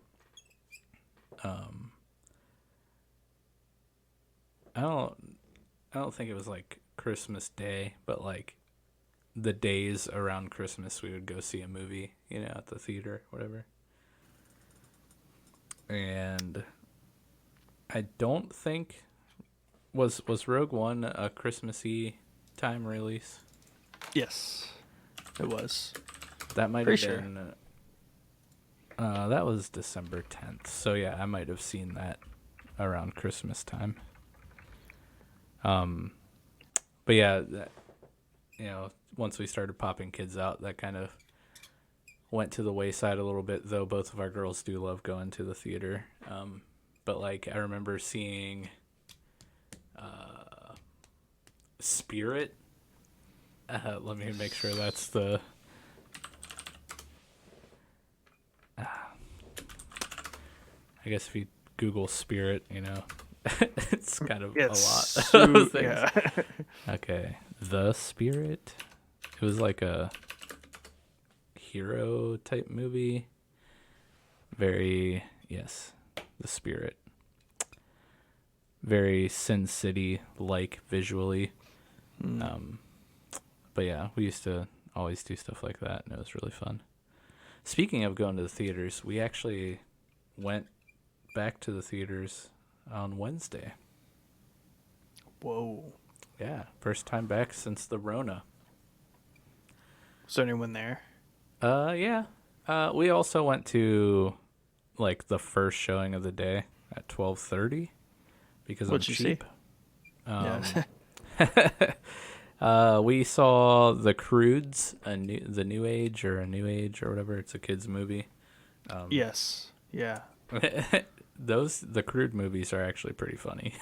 I don't think it was like Christmas Day, but like the days around Christmas we would go see a movie, at the theater, whatever. And I don't think was Rogue One a Christmassy time release? Yes, it was. That might Pretty have sure. been that was December 10th. So yeah, I might have seen that around Christmas time. But yeah, once we started popping kids out, that kind of went to the wayside a little bit, though both of our girls do love going to the theater. But like I remember seeing Spirit. Let me make sure that's the I guess if you Google Spirit, it's kind of a lot of things. Yeah. Okay, The Spirit. It was like a hero type movie. Yes, The Spirit. Very Sin City like visually. But yeah, we used to always do stuff like that, and it was really fun. Speaking of going to the theaters, we actually went back to the theaters on Wednesday. Whoa. Yeah, first time back since the Rona. Was there anyone there? Yeah. We also went to like the first showing of the day at 12:30 because What'd I'm you cheap. Yeah. We saw The Croods, the New Age or whatever. It's a kids movie. Yes. Yeah. The Crude movies are actually pretty funny.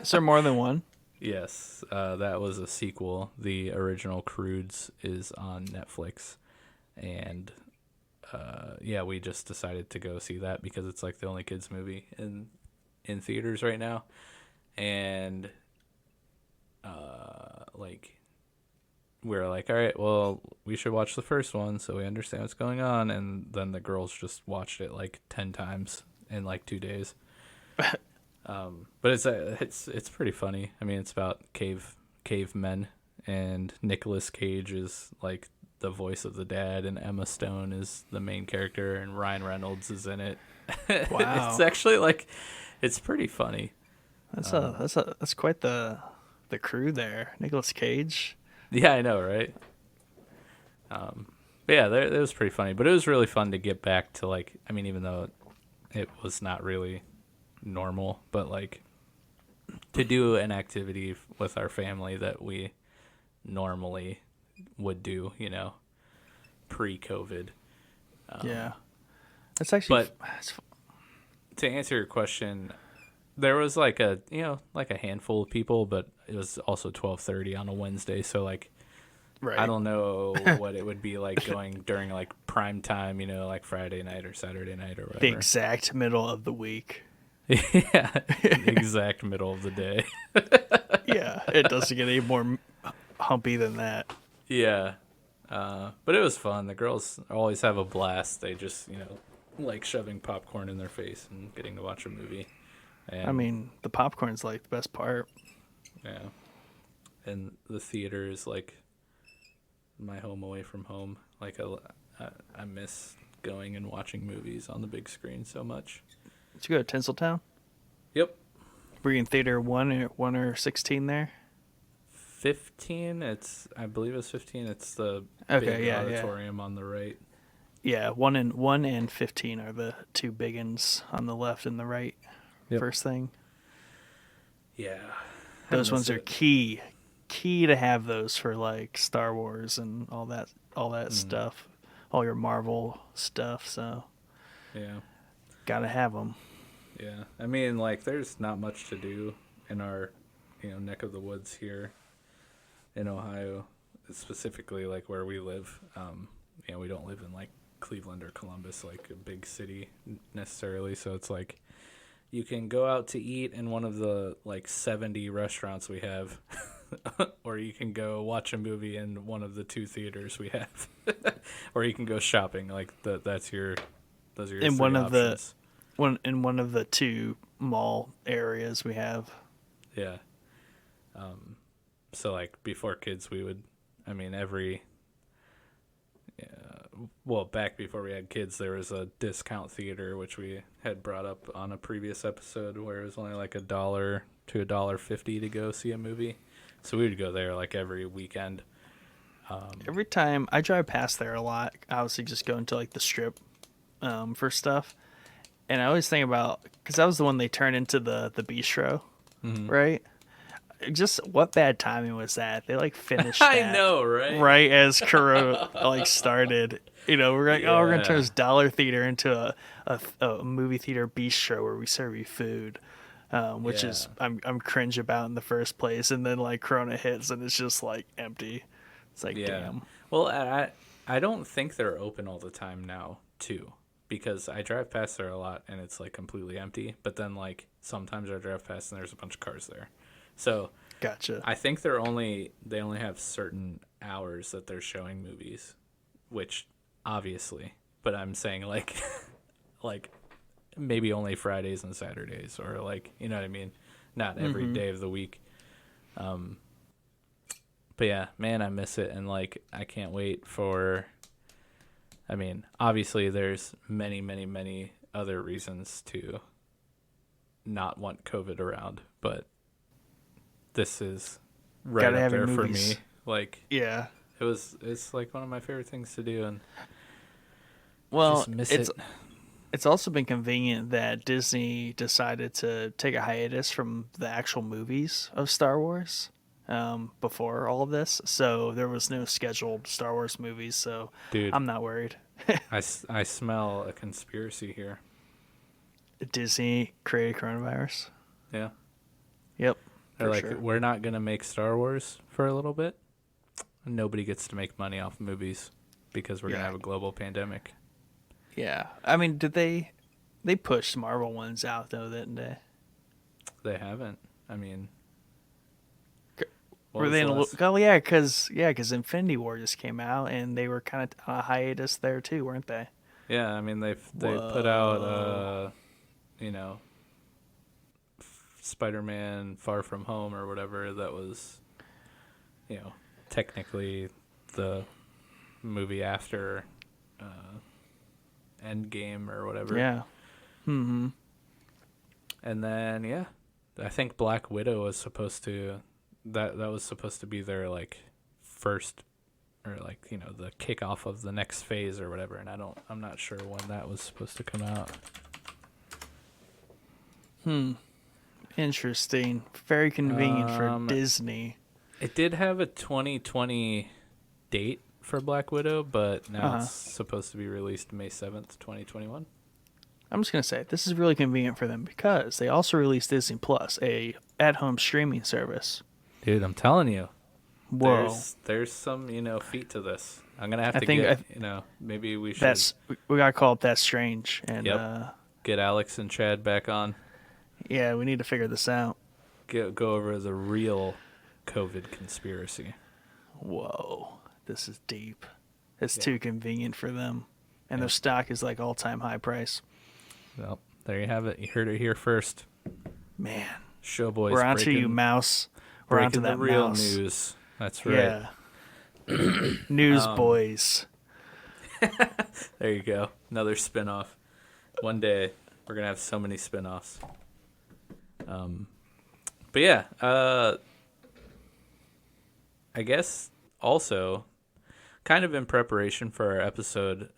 Is there more than one? Yes, that was a sequel. The original Crudes is on Netflix, and yeah, we just decided to go see that because it's like the only kids movie in theaters right now, and like we're like, all right, well, we should watch the first one so we understand what's going on, and then the girls just watched it like 10 times in like 2 days. But it's pretty funny. I mean, it's about cavemen, and Nicolas Cage is like the voice of the dad, and Emma Stone is the main character, and Ryan Reynolds is in it. Wow. It's actually like it's pretty funny. That's quite the crew there. Nicolas Cage. Yeah, I know, right? But yeah, it was pretty funny. But it was really fun to get back to like, I mean, even though it was not really normal, but like to do an activity with our family that we normally would do, pre-COVID. Yeah. That's actually. But to answer your question, there was like a handful of people, but it was also 12:30 on a Wednesday, so like Right. I don't know what it would be like going during like prime time, like Friday night or Saturday night or whatever. The exact middle of the week. Yeah, the exact middle of the day. Yeah, it doesn't get any more humpy than that. Yeah, but it was fun. The girls always have a blast. They just like shoving popcorn in their face and getting to watch a movie. And, I mean, the popcorn's like the best part. yeah, and the theater is like my home away from home. Like I miss going and watching movies on the big screen so much. Did you go to Tinseltown? Yep. Were you in theater 1 or 16 there? 15. I believe it's 15. It's the Okay, big yeah, auditorium on the right. Yeah, 1 and 15 are the two big ones on the left and the right. Yep. First thing. Yeah. Those ones are key to have those for like Star Wars and all that stuff, all your Marvel stuff. So Yeah. gotta have them. Yeah. I mean, like, there's not much to do in our, neck of the woods here in Ohio. specifically like where we live. We don't live in like Cleveland or Columbus, like a big city necessarily. So it's like you can go out to eat in one of the like 70 restaurants we have, or you can go watch a movie in one of the 2 theaters we have, or you can go shopping. Like those are your In 3 one of the options. in one of the 2 mall areas we have. Yeah. So like before kids, we would, back before we had kids, there was a discount theater, which we had brought up on a previous episode, where it was only like $1 to $1.50 to go see a movie. So we would go there like every weekend. Every time I drive past there a lot, I obviously just go into like the strip for stuff. And I always think about, because that was the one they turned into the bistro, right? Just what bad timing was that? They like finished that I know, right? right as Corona like started. We're like, oh, we're gonna turn this dollar theater into a movie theater bistro where we serve you food, which is I'm cringe about in the first place. And then like Corona hits and it's just like empty. It's like, damn. Well, I don't think they're open all the time now, too, because I drive past there a lot and it's like completely empty. But then like sometimes I drive past and there's a bunch of cars there. So Gotcha. I think they only have certain hours that they're showing movies, which obviously, but I'm saying like like maybe only Fridays and Saturdays, or like, you know what I mean? Not every day of the week. But yeah, man, I miss it, and like I can't wait for, obviously there's many, many, many other reasons to not want COVID around, but this is right Gotta up have your there for movies. me. Like, Yeah. it's like one of my favorite things to do, and Well, just miss it. it's also been convenient that Disney decided to take a hiatus from the actual movies of Star Wars before all of this. So there was no scheduled Star Wars movies, so Dude, I'm not worried. I smell a conspiracy here. Disney created coronavirus. Yeah. Yep. They're like, sure. we're not going to make Star Wars for a little bit. Nobody gets to make money off movies because we're going to have a global pandemic. Yeah. Did they pushed Marvel ones out though, didn't they? They haven't. Were they in a oh yeah, because Infinity War just came out and they were kind of on a hiatus there too, weren't they? Yeah, they put out Spider-Man Far From Home or whatever, that was technically the movie after Endgame or whatever. Yeah. Mm-hmm. And then I think Black Widow was supposed to that was supposed to be their like first, or like the kickoff of the next phase or whatever, and I'm not sure when that was supposed to come out. Interesting. Very convenient for Disney. It did have a 2020 date for Black Widow, but now it's supposed to be released May 7th, 2021. I'm just gonna say this is really convenient for them because they also released Disney Plus, a at-home streaming service. Dude, I'm telling you. Whoa. There's some, feat to this. I'm going to have to get, maybe we should. We got to call up That's Strange. And get Alex and Chad back on. Yeah, we need to figure this out. Go over the real COVID conspiracy. Whoa. This is deep. It's too convenient for them. And their stock is like all-time high price. Well, there you have it. You heard it here first. Man. Showboys. We're onto you, mouse. We're onto that the real mouse. news. That's right. Yeah. News boys. There you go. Another spinoff. One day we're gonna have so many spinoffs. But yeah, I guess also kind of in preparation for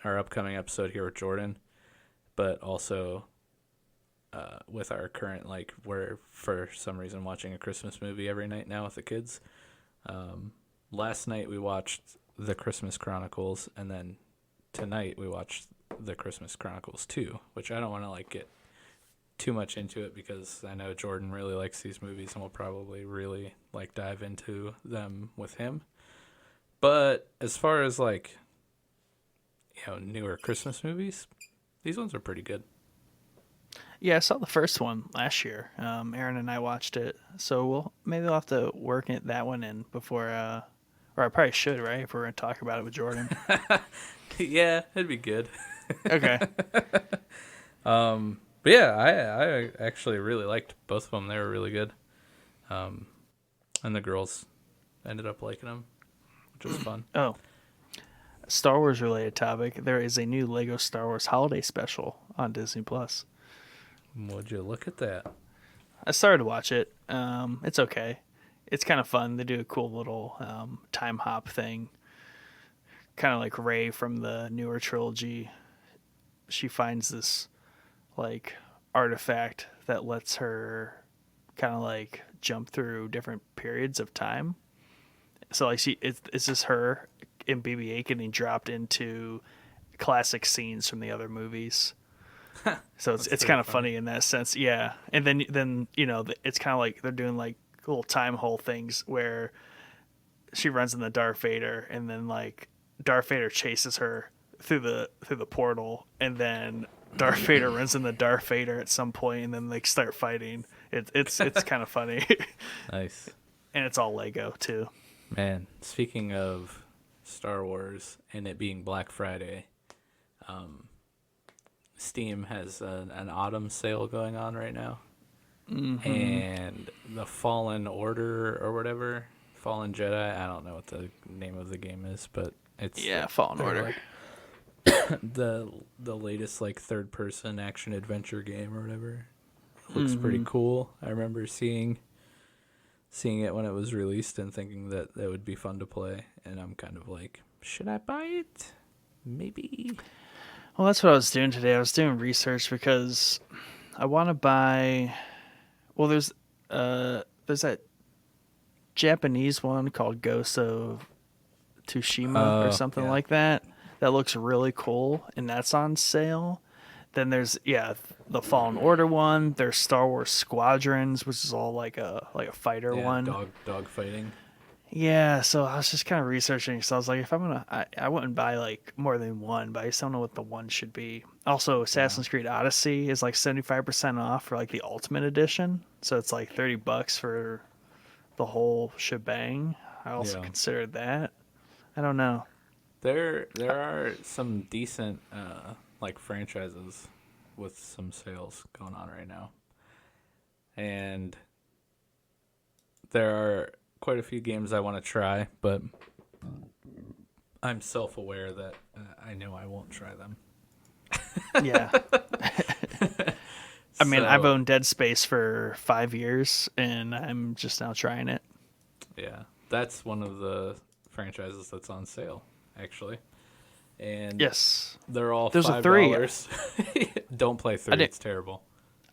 our upcoming episode here with Jordan, but also with our current, like, we're for some reason watching a Christmas movie every night now with the kids. Last night we watched The Christmas Chronicles, and then tonight we watched The Christmas Chronicles 2, which I don't want to like get too much into it because I know Jordan really likes these movies and we'll probably really like dive into them with him. But as far as like, newer Christmas movies, these ones are pretty good. Yeah, I saw the first one last year. Aaron and I watched it, so we'll have to work that one in before. Or I probably should, right? If we're gonna talk about it with Jordan. Yeah, it'd be good. Okay. But yeah, I actually really liked both of them. They were really good. And the girls ended up liking them, which was fun. Oh, Star Wars related topic. There is a new Lego Star Wars holiday special on Disney Plus. Would you look at that? I started to watch it. It's okay. It's kind of fun. They do a cool little time hop thing. Kind of like Rey from the newer trilogy. She finds this like artifact that lets her kind of like jump through different periods of time. So like it's just her and BB-8 getting dropped into classic scenes from the other movies. So it's kind of funny in that sense, yeah. And then it's kind of like they're doing like little time hole things where she runs in the Darth Vader, and then like Darth Vader chases her through the portal, and then Darth Vader runs in the Darth Vader at some point, and then they start fighting. It's kind of funny. Nice. And it's all Lego too. Man, speaking of Star Wars and it being Black Friday, Steam has an autumn sale going on right now. Mm-hmm. And the Fallen Order or whatever, Fallen Jedi, I don't know what the name of the game is, but it's Fallen Order. Like, the latest like third person action adventure game or whatever. Looks pretty cool. I remember seeing it when it was released and thinking that would be fun to play, and I'm kind of like, should I buy it? Maybe. Well, that's what I was doing today. I was doing research because I want to buy. Well, there's that Japanese one called Ghost of Tsushima or something like that. That looks really cool, and that's on sale. Then there's the Fallen Order one. There's Star Wars Squadrons, which is all like a fighter one. Dog fighting. Yeah, so I was just kind of researching. So I was like, if I'm I wouldn't buy like more than one, but I just don't know what the one should be. Also, Assassin's Creed Odyssey is like 75% off for like the Ultimate Edition, so it's like $30 for the whole shebang. I also considered that. I don't know. There are some decent like franchises with some sales going on right now, and there are quite a few games I want to try, but I'm self-aware that I know I won't try them. Yeah. I mean, I've owned Dead Space for 5 years, and I'm just now trying it. Yeah, that's one of the franchises that's on sale, actually. And yes, they're all there's $5. A 3. Don't play 3; it's terrible.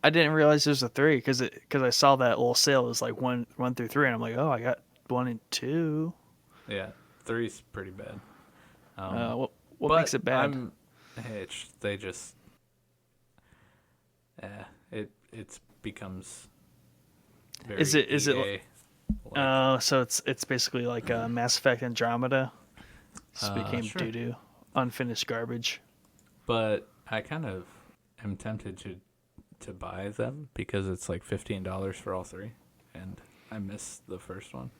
I didn't realize there's a 3 because I saw that little sale. It was like 1 through 3, and I'm like, oh, I got 1 and 2. Yeah, 3's pretty bad. What makes it bad? It becomes very is it EA, so it's basically like Mass Effect Andromeda. Just became doo-doo, unfinished garbage. But I kind of am tempted to buy them because it's like $15 for all 3, and I missed the first one.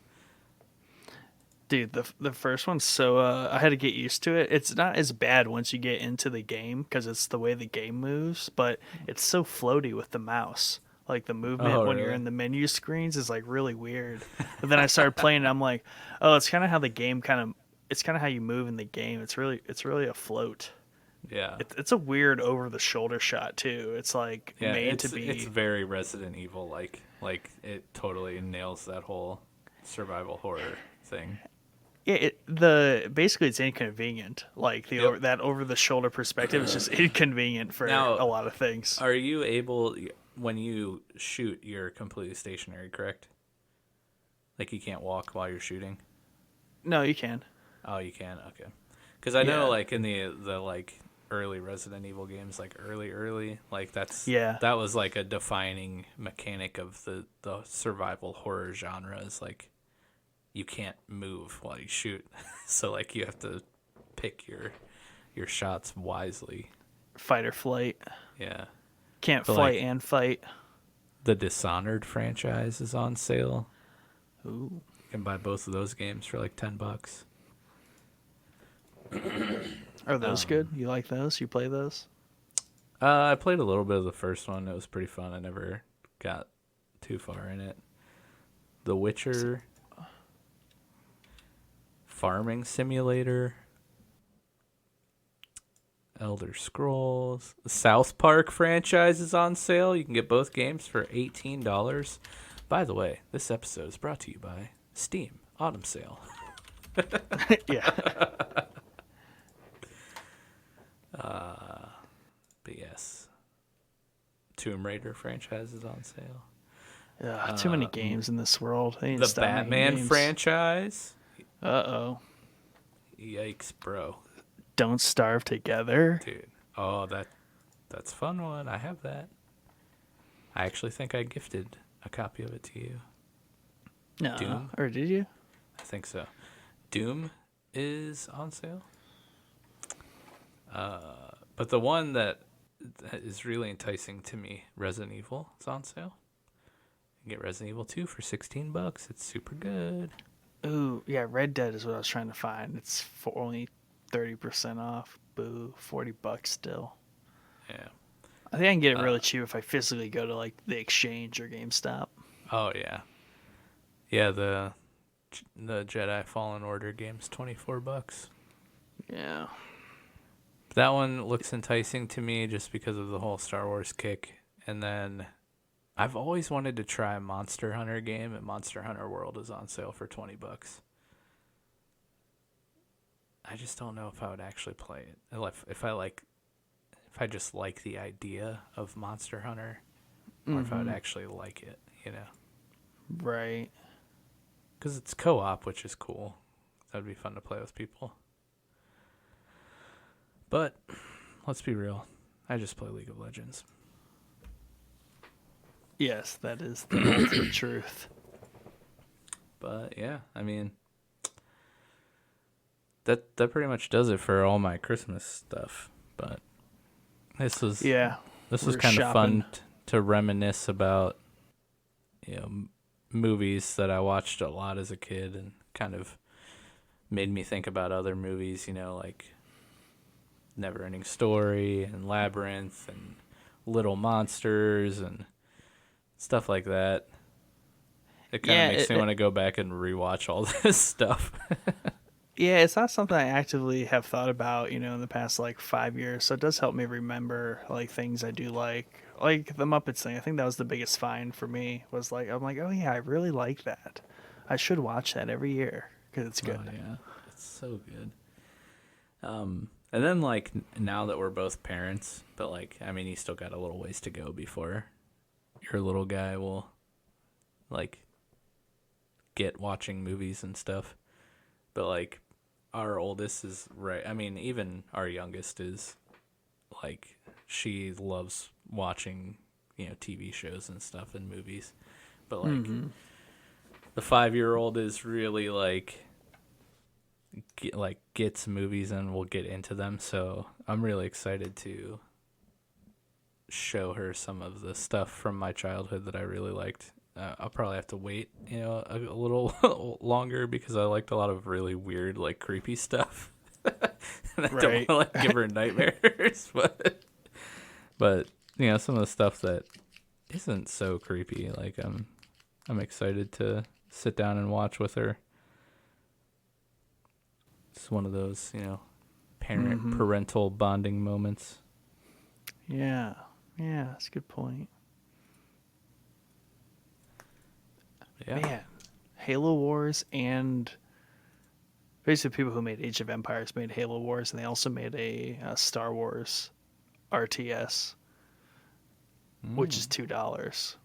Dude, the first one's so I had to get used to it. It's not as bad once you get into the game because it's the way the game moves, but it's so floaty with the mouse. Like the movement when you're in the menu screens is like really weird. But then I started playing and I'm like, oh, it's kind of how the game it's kind of how you move in the game. It's really a float. Yeah. It's a weird over the shoulder shot too. It's like made to be. It's very Resident Evil like it totally nails that whole survival horror thing. Yeah, basically it's inconvenient. Like that over the shoulder perspective is just inconvenient for a lot of things. Are you able, when you shoot, you're completely stationary, correct? Like you can't walk while you're shooting? No, you can. Oh, you can. Okay. Because I know like in the like early Resident Evil games, like early, like that was like a defining mechanic of the survival horror genre, is like you can't move while you shoot. So like you have to pick your shots wisely. Fight or flight. Yeah. Can't But flight like and fight. the Dishonored franchise is on sale. Ooh. You can buy both of those games for like $10. Are those good? You like those? You play those? I played a little bit of the first one. It was pretty fun. I never got too far in it. The Witcher, Farming Simulator, Elder Scrolls, the South Park franchise is on sale. You can get both games for $18. By the way, this episode is brought to you by Steam Autumn Sale. Yeah. But yes, Tomb Raider franchise is on sale. Ugh, too many games in this world. They need to The stop making Batman games. franchise. Uh-oh. Yikes, bro. Don't Starve Together. Dude. Oh, that's a fun one. I have that. I actually think I gifted a copy of it to you. No. Doom? Or did you? I think so. Doom is on sale. But the one that is really enticing to me, Resident Evil, is on sale. You can get Resident Evil 2 for $16. It's super good. Ooh, yeah, Red Dead is what I was trying to find. It's for only 30% off. Boo, $40 still. Yeah. I think I can get it really cheap if I physically go to like the Exchange or GameStop. Oh yeah. Yeah, the Jedi Fallen Order game's $24. Yeah. That one looks enticing to me just because of the whole Star Wars kick. And then I've always wanted to try a Monster Hunter game, and Monster Hunter World is on sale for $20. I just don't know if I would actually play it. If I just like the idea of Monster Hunter, or if I would actually like it, you know. Right. Because it's co-op, which is cool. That would be fun to play with people. But let's be real. I just play League of Legends. Yes, that is the ultimate truth. But yeah, I mean, that pretty much does it for all my Christmas stuff. But this was kind of fun to reminisce about, you know, movies that I watched a lot as a kid, and kind of made me think about other movies, you know, like Neverending Story and Labyrinth and Little Monsters and stuff like that. It kind of makes me want to go back and rewatch all this stuff. Yeah, it's not something I actively have thought about, you know, in the past like 5 years. So it does help me remember like things I do like the Muppets thing. I think that was the biggest find for me. Was like I'm like, oh yeah, I really like that. I should watch that every year because it's good. Oh yeah, it's so good. And then like now that we're both parents, but like I mean, you still got a little ways to go before your little guy will like get watching movies and stuff. But like our oldest is right. I mean, even our youngest is like she loves watching, you know, TV shows and stuff and movies. But like the 5-year-old is really like gets movies and will get into them. So I'm really excited to show her some of the stuff from my childhood that I really liked. I'll probably have to wait, you know, a little longer because I liked a lot of really weird, like creepy stuff. And I don't want to like give her nightmares, but you know, some of the stuff that isn't so creepy, like I'm excited to sit down and watch with her. It's one of those, you know, parental bonding moments. Yeah, that's a good point. Yeah. Man, Halo Wars and basically people who made Age of Empires made Halo Wars, and they also made a Star Wars RTS, which is $2.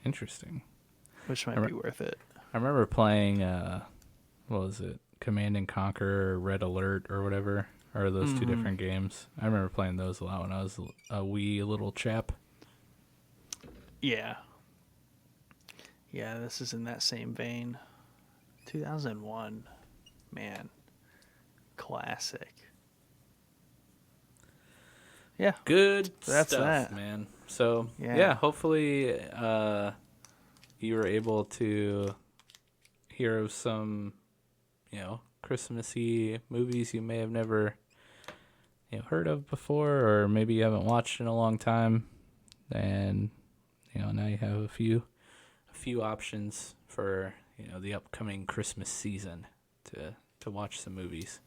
Interesting. Which might be worth it. I remember playing, what was it, Command and Conquer or Red Alert or whatever, or those two different games. I remember playing those a lot when I was a wee little chap. Yeah. Yeah, this is in that same vein. 2001. Man. Classic. Yeah. Good That's stuff, that. man. So, Yeah. hopefully you were able to hear of some, Christmassy movies you may have never heard of before, or maybe you haven't watched in a long time, and now you have a few options for the upcoming Christmas season to watch some movies.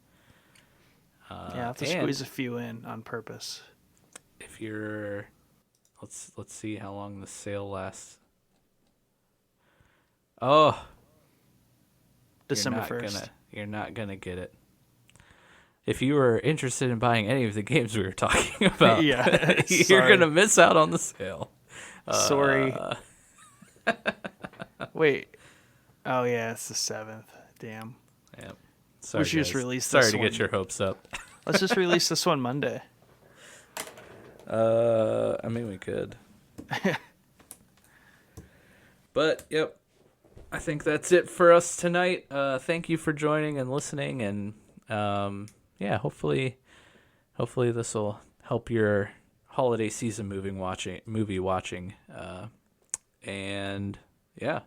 I have to squeeze a few in on purpose. If you're, let's see how long the sale lasts. Oh, December 1st. You're not gonna get it. If you were interested in buying any of the games we were talking about, yeah, you're gonna miss out on the sale. Sorry. Wait. Oh yeah, it's the 7th. Damn. Yep. Sorry, we should just release Sorry this to one. get your hopes up. Let's just release this one Monday. I mean, we could. But, yep. I think that's it for us tonight. Thank you for joining and listening. And, hopefully this will help your holiday season movie watching. And, yeah.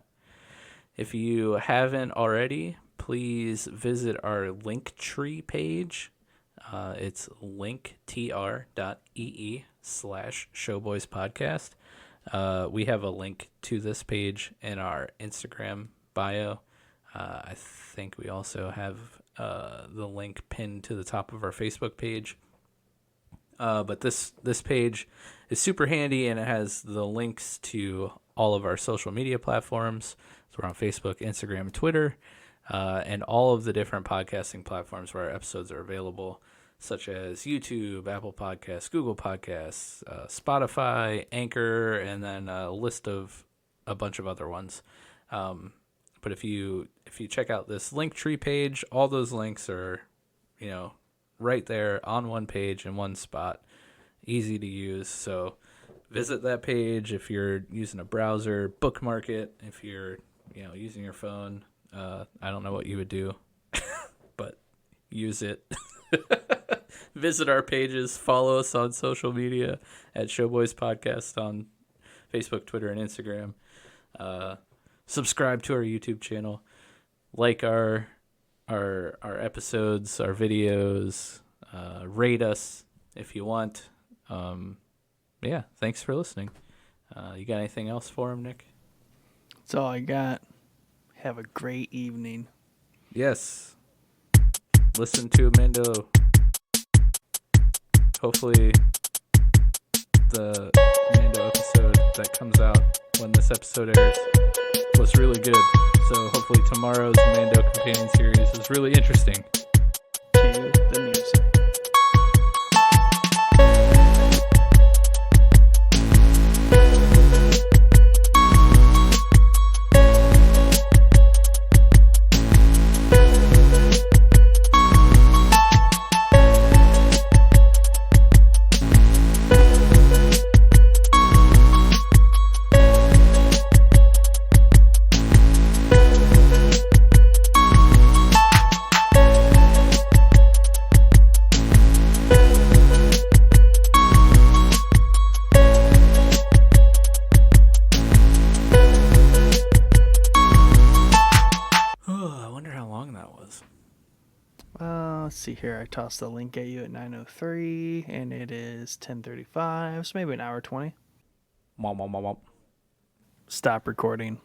If you haven't already, please visit our Linktree page. It's linktr.ee/showboyspodcast. We have a link to this page in our Instagram bio. I think we also have the link pinned to the top of our Facebook page. But this page is super handy, and it has the links to all of our social media platforms. So we're on Facebook, Instagram, Twitter, and all of the different podcasting platforms where our episodes are available, such as YouTube, Apple Podcasts, Google Podcasts, Spotify, Anchor, and then a list of a bunch of other ones. But if you check out this Linktree page, all those links are, right there on one page in one spot, easy to use. So visit that page if you're using a browser, bookmark it if you're using your phone. I don't know what you would do, but use it. Visit our pages. Follow us on social media at Showboys Podcast on Facebook, Twitter, and Instagram. Subscribe to our YouTube channel. Like our episodes, our videos. Rate us if you want. Thanks for listening. You got anything else for him, Nick? That's all I got. Have a great evening. Yes. Listen to Amando. Hopefully the Amando episode that comes out when this episode airs was really good. So hopefully tomorrow's Amando companion series is really interesting. Cue the music. Let's see here. I tossed the link at you at 9:03, and it is 10:35, so maybe an hour 20. Mom. Stop recording.